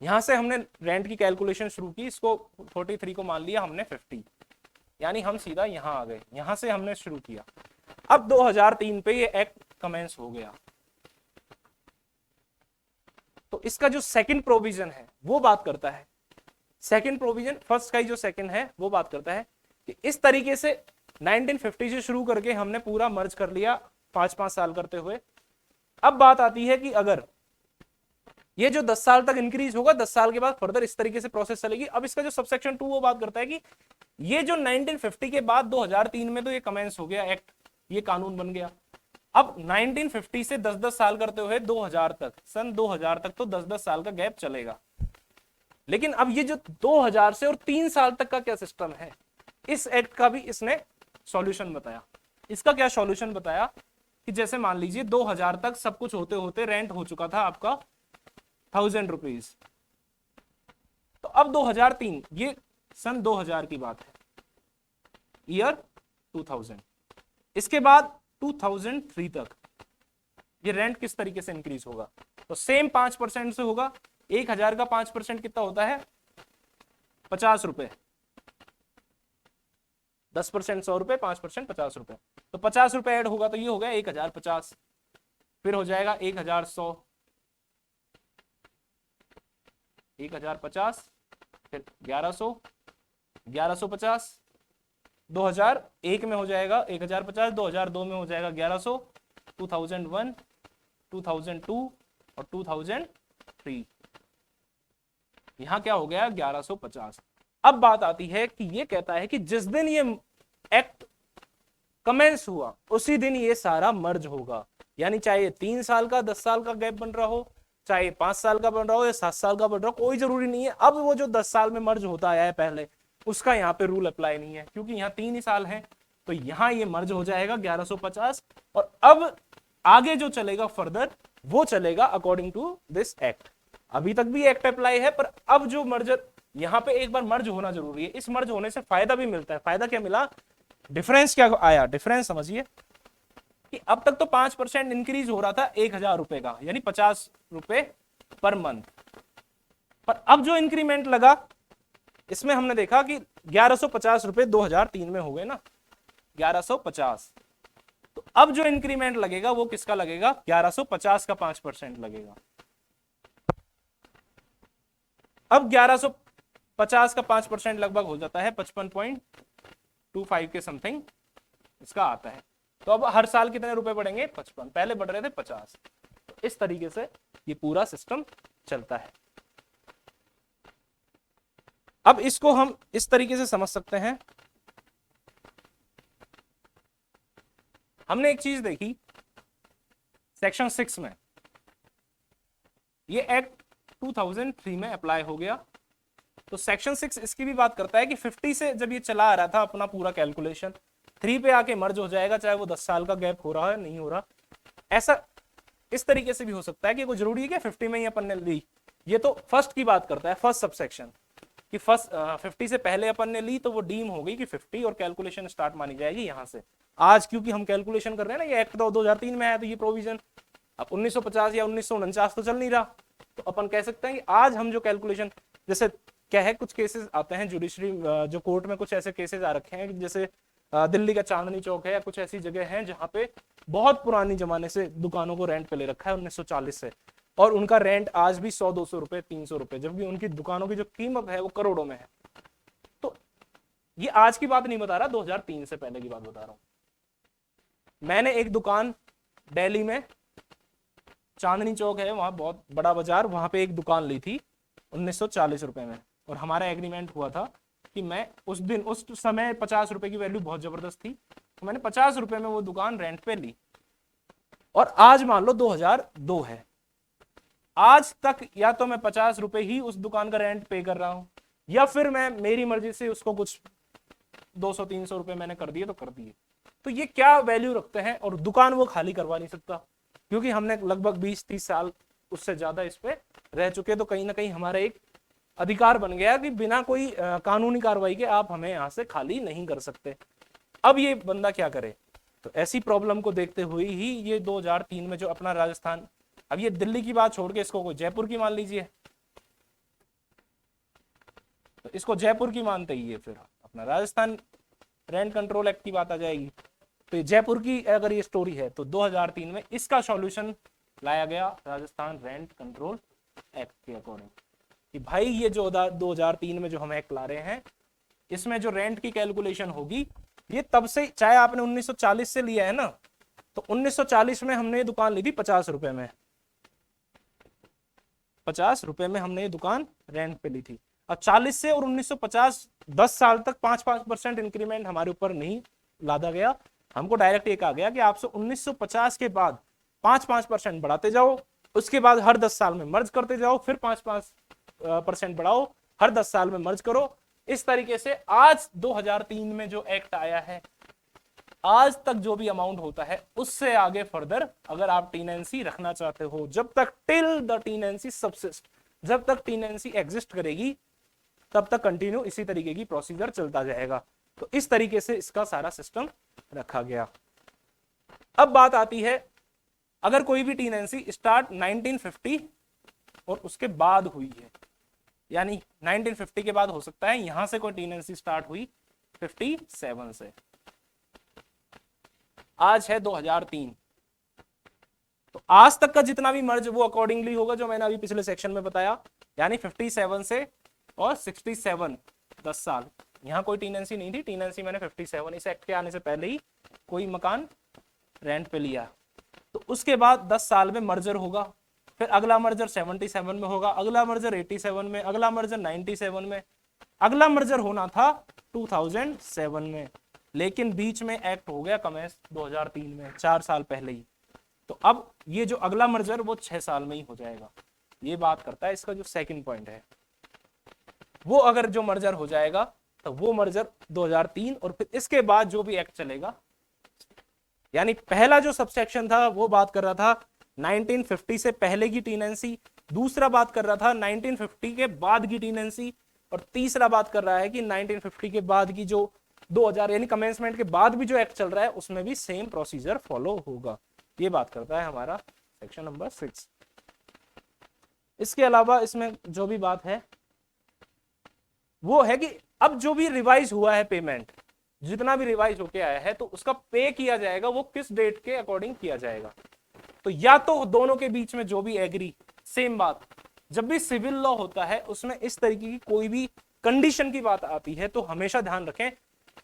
यहां से हमने रेंट की कैलकुलेशन शुरू की, इसको 43 को मान लिया हमने 50, यानी हम सीधा यहां आ गए, यहां से हमने शुरू किया। अब 2003 पे ये एक्ट कमेंस हो गया। तो इसका जो सेकंड प्रोविजन है वो बात करता है, सेकंड प्रोविजन फर्स्ट का ही जो सेकंड है वो बात करता है कि इस तरीके से 1950 से शुरू करके हमने पूरा मर्ज कर लिया 5-5 साल करते हुए। अब बात आती है कि अगर ये जो 10 साल तक इंक्रीज होगा, 10 साल के बाद फर्दर इस तरीके से प्रोसेस चलेगी। अब इसका जो सबसेक्शन 2 वो बात करता है कि ये जो 1950 के बाद 2003 में तो ये कमेंस हो गया एक्ट, ये कानून बन गया। अब 1950 से 10-10 साल करते हुए 2000 तक, सन 2000 तक तो 10-10 साल का गैप चलेगा। लेकिन अब ये जो 2000 से और 3 साल तक का क्या सिस्टम है, इस एक्ट का भी इसने सॉल्यूशन बताया। इसका क्या सॉल्यूशन बताया कि जैसे मान लीजिए 2000 तक सब कुछ होते होते रेंट हो चुका था आपका 1000 रुपीज। तो अब 2003, ये सन 2000 की बात है, ईयर 2000। इसके बाद 2003 तक ये रेंट किस तरीके से इंक्रीज होगा, तो सेम 5% से होगा। 1000 का 5% कितना होता है, 50 रुपए। 10% 100 रुपए, 5% 50 रुपए, तो 50 रुपए ऐड होगा तो ये हो गया 1050। फिर हो जाएगा 1100, 1050, फिर 1100, 1150, 2001 में हो जाएगा 1050, 2002 में हो जाएगा 1100, 2001, 2002 और 2003। यहां क्या हो गया, 1150। अब बात आती है कि ये कहता है कि जिस दिन ये एक्ट कमेंस हुआ उसी दिन ये सारा मर्ज होगा। यानी चाहे 3 साल का 10 साल का गैप बन रहा हो, चाहे 5 साल का बन रहा हो या 7 साल का बन रहा हो, कोई जरूरी नहीं है। अब वो जो 10 साल में मर्ज होता आया है पहले, उसका यहाँ पे रूल अप्लाई नहीं है, क्योंकि यहाँ 3 ही साल है। तो यहाँ ये मर्ज हो जाएगा 1150। और अब आगे जो चलेगा फर्दर वो चलेगा अकॉर्डिंग टू दिस एक्ट। अभी तक भी एक्ट अप्लाई है, पर अब जो मर्जर, यहाँ पे एक बार मर्ज होना जरूरी है। इस मर्ज होने से फायदा भी मिलता है। फायदा क्या मिला, डिफरेंस क्या आया, डिफरेंस समझिए कि अब तक तो 5% इंक्रीज हो रहा था 1000 रुपए का, यानी 50 रुपए पर मंथ। पर अब जो इंक्रीमेंट लगा इसमें हमने देखा कि 1150 रुपए 2003 में हो गए ना, 1150। तो अब जो इंक्रीमेंट लगेगा वो किसका लगेगा, 1150 का 5% लगेगा। अब 1150 का 5% लगभग हो जाता है 55.25 के समथिंग इसका आता है। तो अब हर साल कितने रुपए बढ़ेंगे, 55। पहले बढ़ रहे थे 50। तो इस तरीके से ये पूरा सिस्टम चलता है। अब इसको हम इस तरीके से समझ सकते हैं। हमने एक चीज देखी सेक्शन 6 में, ये एक्ट 2003 में अप्लाई हो गया। तो सेक्शन 6 इसकी भी बात करता है कि 50 से जब ये चला आ रहा था अपना पूरा कैलकुलेशन, 3 पे आके मर्ज हो जाएगा, चाहे वो 10 साल का गैप हो रहा है नहीं हो रहा। ऐसा इस तरीके से भी हो सकता है कि कोई जरूरी है कि 50 में ही अपन ने ली। ये तो फर्स्ट की बात करता है, फर्स्ट सबसेक्शन कि फर्स्ट 50 से पहले अपन ने ली तो वो डीम हो गई कि 50 और कैलकुलेशन स्टार्ट मानी जाएगी यहां से। आज क्योंकि हम कैलकुलेशन कर रहे हैं ना, ये एक्ट तो 2003 में आया, तो ये प्रोविजन अब 1950 या 1949 तो चल नहीं रहा, तो अपन कह सकते हैं कि आज हम जो कैलकुलेशन, जैसे क्या है, कुछ केसेस आते हैं जुडिशरी, जो कोर्ट में कुछ ऐसे केसेस आ रखे हैं, जैसे दिल्ली का चांदनी चौक है या कुछ ऐसी जगह है जहां पे बहुत पुरानी जमाने से दुकानों को रेंट पे ले रखा है 1940 से, और उनका रेंट आज भी 100-200 रुपए 300 रुपए, जबकि उनकी दुकानों की जो कीमत है वो करोड़ों में है। तो ये आज की बात नहीं बता रहा, 2003 से पहले की बात बता रहा हूं। मैंने एक दुकान दिल्ली में, चांदनी चौक है वहां, बहुत बड़ा बाजार, वहां पे एक दुकान ली थी 1940 रुपए में, और हमारा एग्रीमेंट हुआ था कि मैं उस दिन, उस समय 50 रुपए की वैल्यू बहुत जबरदस्त थी, तो मैंने 50 रुपए में वो दुकान रेंट पे ली, और आज मान लो 2002 है, आज तक या तो मैं 50 रुपए ही उस दुकान का रेंट पे कर रहा हूं, या फिर मैं मेरी मर्जी से उसको कुछ 200-300 रुपए मैंने कर दिए तो कर दिए। तो ये क्या वैल्यू रखते हैं, और दुकान वो खाली करवा नहीं सकता, क्योंकि हमने लगभग 20-30 साल उससे ज्यादा इस पे रह चुके, तो कहीं ना कहीं हमारा एक अधिकार बन गया कि बिना कोई कानूनी कार्रवाई के आप हमें यहां से खाली नहीं कर सकते। अब ये बंदा क्या करे, तो ऐसी प्रॉब्लम को देखते हुए ही ये 2003 में जो अपना राजस्थान, अब ये दिल्ली की बात छोड़ के इसको कोई जयपुर की मान लीजिए, तो इसको जयपुर की मानते ही ये फिर अपना राजस्थान रेंट कंट्रोल एक्ट की बात आ जाएगी। तो ये जयपुर की अगर ये स्टोरी है, तो 2003 में इसका सॉल्यूशन लाया गया राजस्थान रेंट कंट्रोल एक्ट के अकॉर्डिंग, कि भाई ये जो 2003 में जो हम एक्ट ला रहे हैं, इसमें जो रेंट की कैलकुलेशन होगी, ये तब से, चाहे आपने 1940 से लिया है ना, तो 1940 में हमने ये दुकान ली थी 50 रुपए में, 50 रुपए में हमने ये दुकान रेंट पे ली थी, और 40 से और 1950 10 साल तक 5-5% इंक्रीमेंट हमारे ऊपर नहीं लादा गया, हमको डायरेक्ट ये कहा गया कि आपसे 1950 के बाद 5-5% बढ़ाते जाओ, उसके बाद हर 10 साल में मर्ज करते जाओ, फिर 5-5% बढ़ाओ, हर 10 साल में मर्ज करो। इस तरीके से आज 2003 में जो एक्ट आया है, आज तक जो भी अमाउंट होता है उससे आगे फर्दर अगर आप टीनेंसी रखना चाहते हो, जब तक टिल द टीनेंसी सबसिस्ट, जब तक टीनेंसी एग्जिस्ट करेगी तब तक कंटिन्यू इसी तरीके की प्रोसीजर चलता जाएगा। तो इस तरीके से इसका सारा सिस्टम रखा गया। अब बात आती है, अगर कोई भी टीनेंसी स्टार्ट 1950 और उसके बाद हुई है, यानी 1950 के बाद हो सकता है यहां से कोई टीनेंसी स्टार्ट हुई 57 से, आज है 2003, तो आज तक का जितना भी मर्ज वो अकॉर्डिंगली होगा जो मैंने अभी पिछले सेक्शन में बताया, यानी 57 से और 67 10 साल, यहां कोई टीनेंसी नहीं थी, टीनेंसी मैंने 57 इस एक्ट के आने से पहले ही कोई मकान रेंट पे लिया, तो उसके बाद 10 साल में मर्जर होगा, फिर अगला मर्जर 77 में होगा, अगला मर्जर 87 में, अगला मर्जर 97 में, अगला मर्जर होना था 2007 में, लेकिन बीच में एक्ट हो गया कमेंस 2003 में, 4 साल पहले ही, तो अब ये जो अगला मर्जर वो 6 साल में ही हो जाएगा। ये बात करता है इसका जो सेकंड पॉइंट है, वो अगर जो मर्जर हो जाएगा तो वो मर्जर 2003, और फिर इसके बाद जो भी एक्ट चलेगा, यानी पहला जो सबसेक्शन था वो बात कर रहा था 1950 से पहले की टीनेंसी, दूसरा बात कर रहा था 1950 के बाद की टीनेंसी, और तीसरा बात कर रहा है कि 1950 के बाद की जो 2000 यानी कमेंसमेंट के बाद भी जो एक्ट चल रहा है उसमें भी सेम प्रोसीजर फॉलो होगा। ये बात करता है हमारा सेक्शन नंबर 6। इसके अलावा इसमें जो भी बात है वो है कि अब जो भी रिवाइज हुआ है पेमेंट, जितना भी रिवाइज होके आया है, तो उसका पे किया जाएगा वो किस डेट के अकॉर्डिंग किया जाएगा, तो या तो दोनों के बीच में जो भी एग्री, सेम बात, जब भी सिविल लॉ होता है उसमें इस तरीके की कोई भी कंडीशन की बात आती है तो हमेशा ध्यान रखें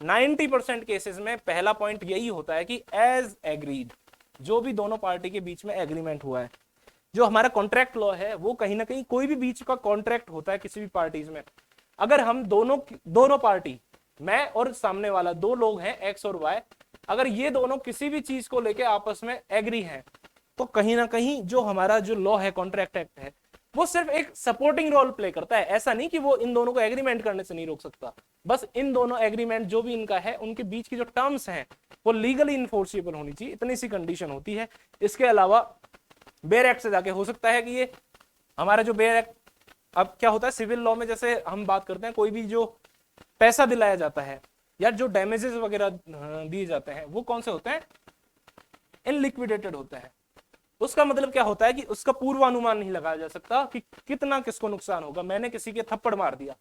90% केसेस में पहला पॉइंट यही होता है कि एज एग्रीड, जो भी दोनों पार्टी के बीच में एग्रीमेंट हुआ है। जो हमारा कॉन्ट्रैक्ट लॉ है वो कहीं ना कहीं कोई भी बीच का कॉन्ट्रैक्ट होता है किसी भी पार्टीज में, अगर हम दोनों पार्टी, मैं और सामने वाला, दो लोग हैं एक्स और वाई, अगर ये दोनों किसी भी चीज को लेके आपस में एग्री हैं, तो कहीं ना कहीं जो हमारा जो लॉ है, कॉन्ट्रैक्ट एक्ट है, वो सिर्फ एक सपोर्टिंग रोल प्ले करता है। ऐसा नहीं कि वो इन दोनों को एग्रीमेंट करने से नहीं रोक सकता, बस इन दोनों एग्रीमेंट जो भी इनका है उनके बीच की जो टर्म्स हैं वो लीगली इन्फोर्सेबल होनी चाहिए, इतनी सी कंडीशन होती है। इसके अलावा बेयर एक्ट से जाके हो सकता है कि ये हमारा जो बेयर एक्ट, अब क्या होता है सिविल लॉ में, जैसे हम बात करते हैं कोई भी जो पैसा दिलाया जाता है, या जो डैमेजेस वगैरह दिए जाते हैं वो कौन से होते हैं, इनलिक्विडेटेड होते हैं। उसका मतलब क्या होता है कि उसका पूर्वानुमान नहीं लगाया जा सकता कि कितना किसको नुकसान होगा। मैंने किसी के थप्पड़ मार दिया,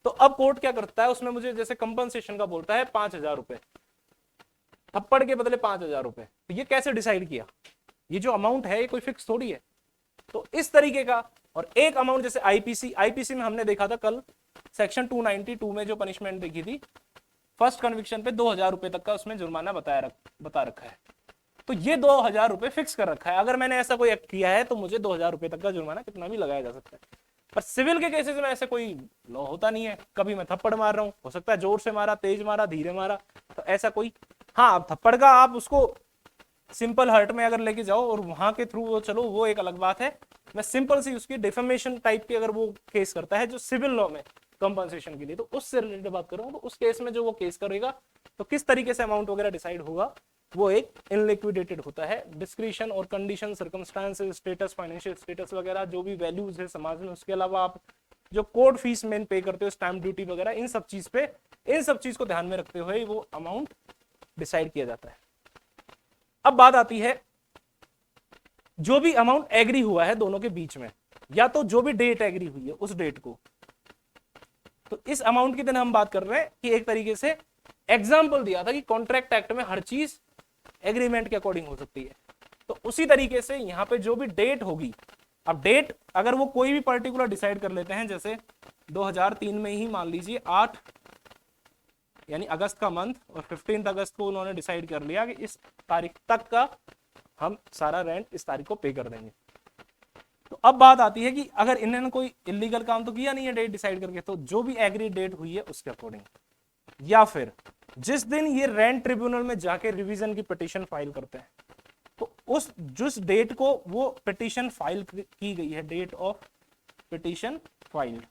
तो अब कोर्ट क्या करता है, उसमें मुझे जैसे कंपनसेशन का बोलता है 5,000 रुपए, थप्पड़ के बदले 5,000 रुपए। तो ये कैसे डिसाइड किया, ये जो अमाउंट है ये कोई फिक्स थोड़ी है। तो इस तरीके का, और एक अमाउंट जैसे आईपीसी में हमने देखा था कल सेक्शन 292 में जो पनिशमेंट देखी थी, फर्स्ट कन्विक्शन पे 2,000 रुपए तक का उसमें जुर्माना बता रखा है। तो ये 2,000 रुपए फिक्स कर रखा है, अगर मैंने ऐसा कोई एक्ट किया है तो मुझे 2,000 रुपए तक का जुर्माना कितना भी लगाया जा सकता है। पर सिविल के केसेस में ऐसे कोई लॉ होता नहीं है। कभी मैं थप्पड़ मार रहा हूं, हो सकता है जोर से मारा, तेज मारा, धीरे मारा, तो ऐसा कोई, हाँ अब थप्पड़ का आप उसको सिंपल हर्ट में अगर लेके जाओ और वहां के थ्रू वो चलो, वो एक अलग बात है। मैं सिंपल सी उसकी डिफेमेशन टाइप की अगर वो केस करता है जो सिविल लॉ में कंपनसेशन के लिए, तो उससे रिलेटेड बात करूं, तो उस केस में जो वो केस करेगा तो किस तरीके से अमाउंट वगैरह डिसाइड होगा, वो एक इनलिक्विडेटेड होता है। डिस्क्रिशन और condition, circumstances, status, financial status वगैरह जो भी वैल्यूज है समाज में, उसके अलावा आप जो कोर्ट फीस मेन पे करते हो, स्टैम्प ड्यूटी वगैरह, इन सब चीज को ध्यान में रखते हुए वो अमाउंट डिसाइड किया जाता है। अब बात आती है जो भी अमाउंट एग्री हुआ है दोनों के बीच में, या तो जो भी डेट एग्री हुई है उस डेट को, तो इस अमाउंट की तरह हम बात कर रहे हैं कि एक तरीके से एग्जाम्पल दिया था कि कॉन्ट्रैक्ट एक्ट में हर चीज एग्रीमेंट के अकॉर्डिंग हो सकती है। तो उसी तरीके से यहां पे जो भी डेट होगी, अब डेट अगर वो कोई भी पर्टिकुलर डिसाइड कर लेते हैं, जैसे 2003 में ही मान लीजिए 8 यानी अगस्त का मंथ, और 15 अगस्त को उन्होंने डिसाइड कर लिया कि इस तारीख तक का हम सारा रेंट इस तारीख को पे कर देंगे। तो अब बात आती है कि अगर इन्होंने कोई इलीगल काम तो किया नहीं है डेट डिसाइड करके, तो जो भी एग्री डेट हुई है उसके अकॉर्डिंग, या फिर जिस दिन ये रेंट ट्रिब्यूनल में जाके रिवीजन की पिटीशन फाइल करते हैं, तो उस जिस डेट को वो पिटीशन फाइल की गई है, डेट ऑफ पिटीशन फाइल,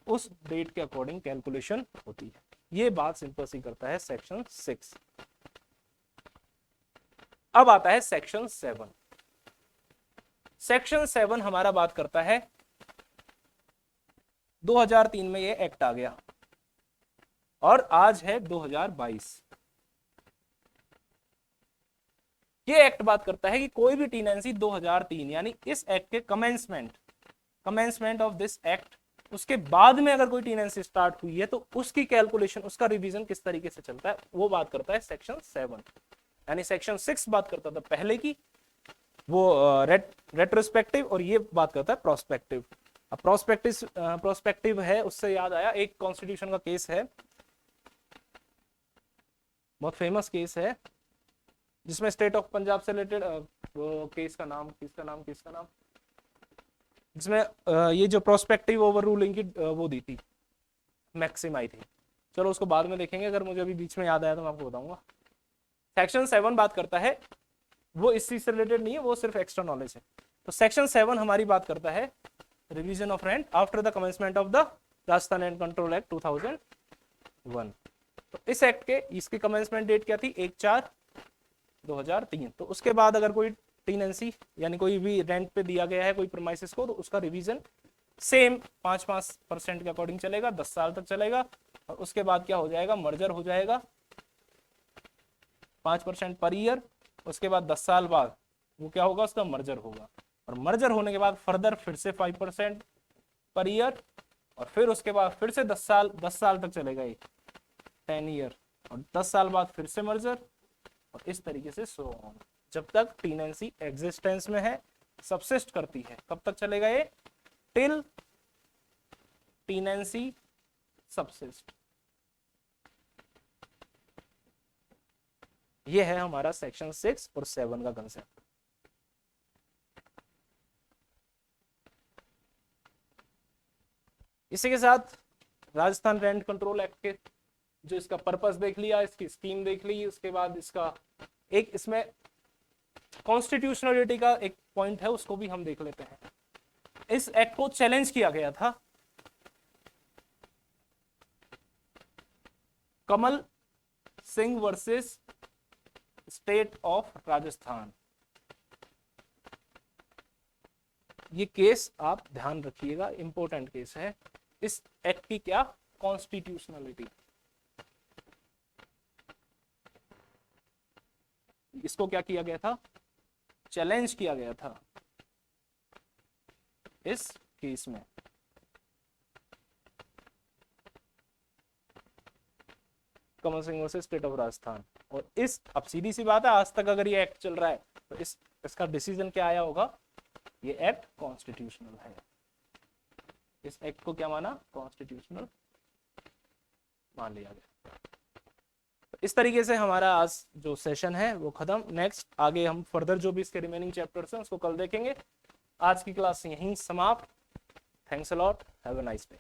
उस डेट के अकॉर्डिंग कैलकुलेशन होती है। ये बात सिंपल सी करता है सेक्शन 6। अब आता है सेक्शन 7। सेक्शन 7 हमारा बात करता है 2003 में ये एक्ट आ गया और आज है 2022। ये एक्ट बात करता है कि कोई भी टीनेंसी 2003 यानी इस एक्ट के कमेंसमेंट ऑफ दिस एक्ट, उसके बाद में अगर कोई टीनेंसी स्टार्ट हुई है तो उसकी कैलकुलेशन, उसका रिवीजन किस तरीके से चलता है, वो बात करता है सेक्शन 7। यानी सेक्शन 6 बात करता था पहले की, वो रेट्रोस्पेक्टिव, और ये बात करता है प्रोस्पेक्टिव। अब प्रोस्पेक्टिव है, उससे याद आया एक कॉन्स्टिट्यूशन का केस है, बहुत फेमस केस है, जिसमें स्टेट ऑफ पंजाब से रिलेटेड केस का नाम जिसमें ये जो प्रोस्पेक्टिव ओवर रूलिंग की वो दी थी, मैक्सिम आई थी। चलो उसको बाद में देखेंगे, अगर मुझे अभी बीच में याद आया तो मैं आपको बताऊंगा। सेक्शन 7 बात करता है, वो इस चीज से रिलेटेड नहीं है, वो सिर्फ एक्स्ट्रा नॉलेज है। तो सेक्शन 7 हमारी बात करता है revision of rent after the commencement of the Rajasthan rent control act 2001। तो इस एक्ट के इसकी कमेंसमेंट डेट क्या थी, 1/4/2003। तो उसके बाद अगर कोई टीनेंसी यानी कोई भी रेंट पे दिया गया है कोई प्रीमाइसेस को, तो उसका रिवीजन सेम 5% के अकॉर्डिंग चलेगा, 10 साल तक चलेगा। और उसके बाद क्या हो जाएगा, मर्जर हो जाएगा 5% पर ईयर। उसके बाद 10 साल बाद वो क्या होगा, उसका मर्जर होगा, और मर्जर होने के बाद फर्दर फिर से 5% पर ईयर, और फिर उसके बाद फिर से 10 साल तक चलेगा ये 10 ईयर, और 10 साल बाद फिर से मर्जर, और इस तरीके से सो ऑन, जब तक टीनेंसी एग्जिस्टेंस में है, सबसिस्ट करती है। कब तक चलेगा ये, टिल टीनेंसी सबसिस्ट। ये है हमारा सेक्शन 6 और 7 का कंसेप्ट। इसी के साथ राजस्थान रेंट कंट्रोल एक्ट के जो इसका पर्पस देख लिया, इसकी स्कीम देख ली, उसके बाद इसका एक इसमें कॉन्स्टिट्यूशनलिटी का एक पॉइंट है, उसको भी हम देख लेते हैं। इस एक्ट को चैलेंज किया गया था Kamal Singh versus state of Rajasthan. ये केस आप ध्यान रखिएगा, इंपॉर्टेंट केस है। इस एक्ट की क्या कॉन्स्टिट्यूशनलिटी। इसको क्या किया गया था, चैलेंज किया गया था इस केस में। Kamal Singh versus state of Rajasthan. और इस, अब सीधी सी बात है, आज तक अगर ये एक्ट चल रहा है तो इसका डिसीजन क्या आया होगा, ये एक्ट कॉन्स्टिट्यूशनल है। इस एक्ट को क्या माना, कॉन्स्टिट्यूशनल मान लिया गया। तो इस तरीके से हमारा आज जो सेशन है वो खत्म। नेक्स्ट आगे हम फर्दर जो भी इसके रिमेनिंग चैप्टर्स हैं उसको कल देखेंगे। आज की क्लास यहीं समाप्त। Thanks a lot, have a nice day.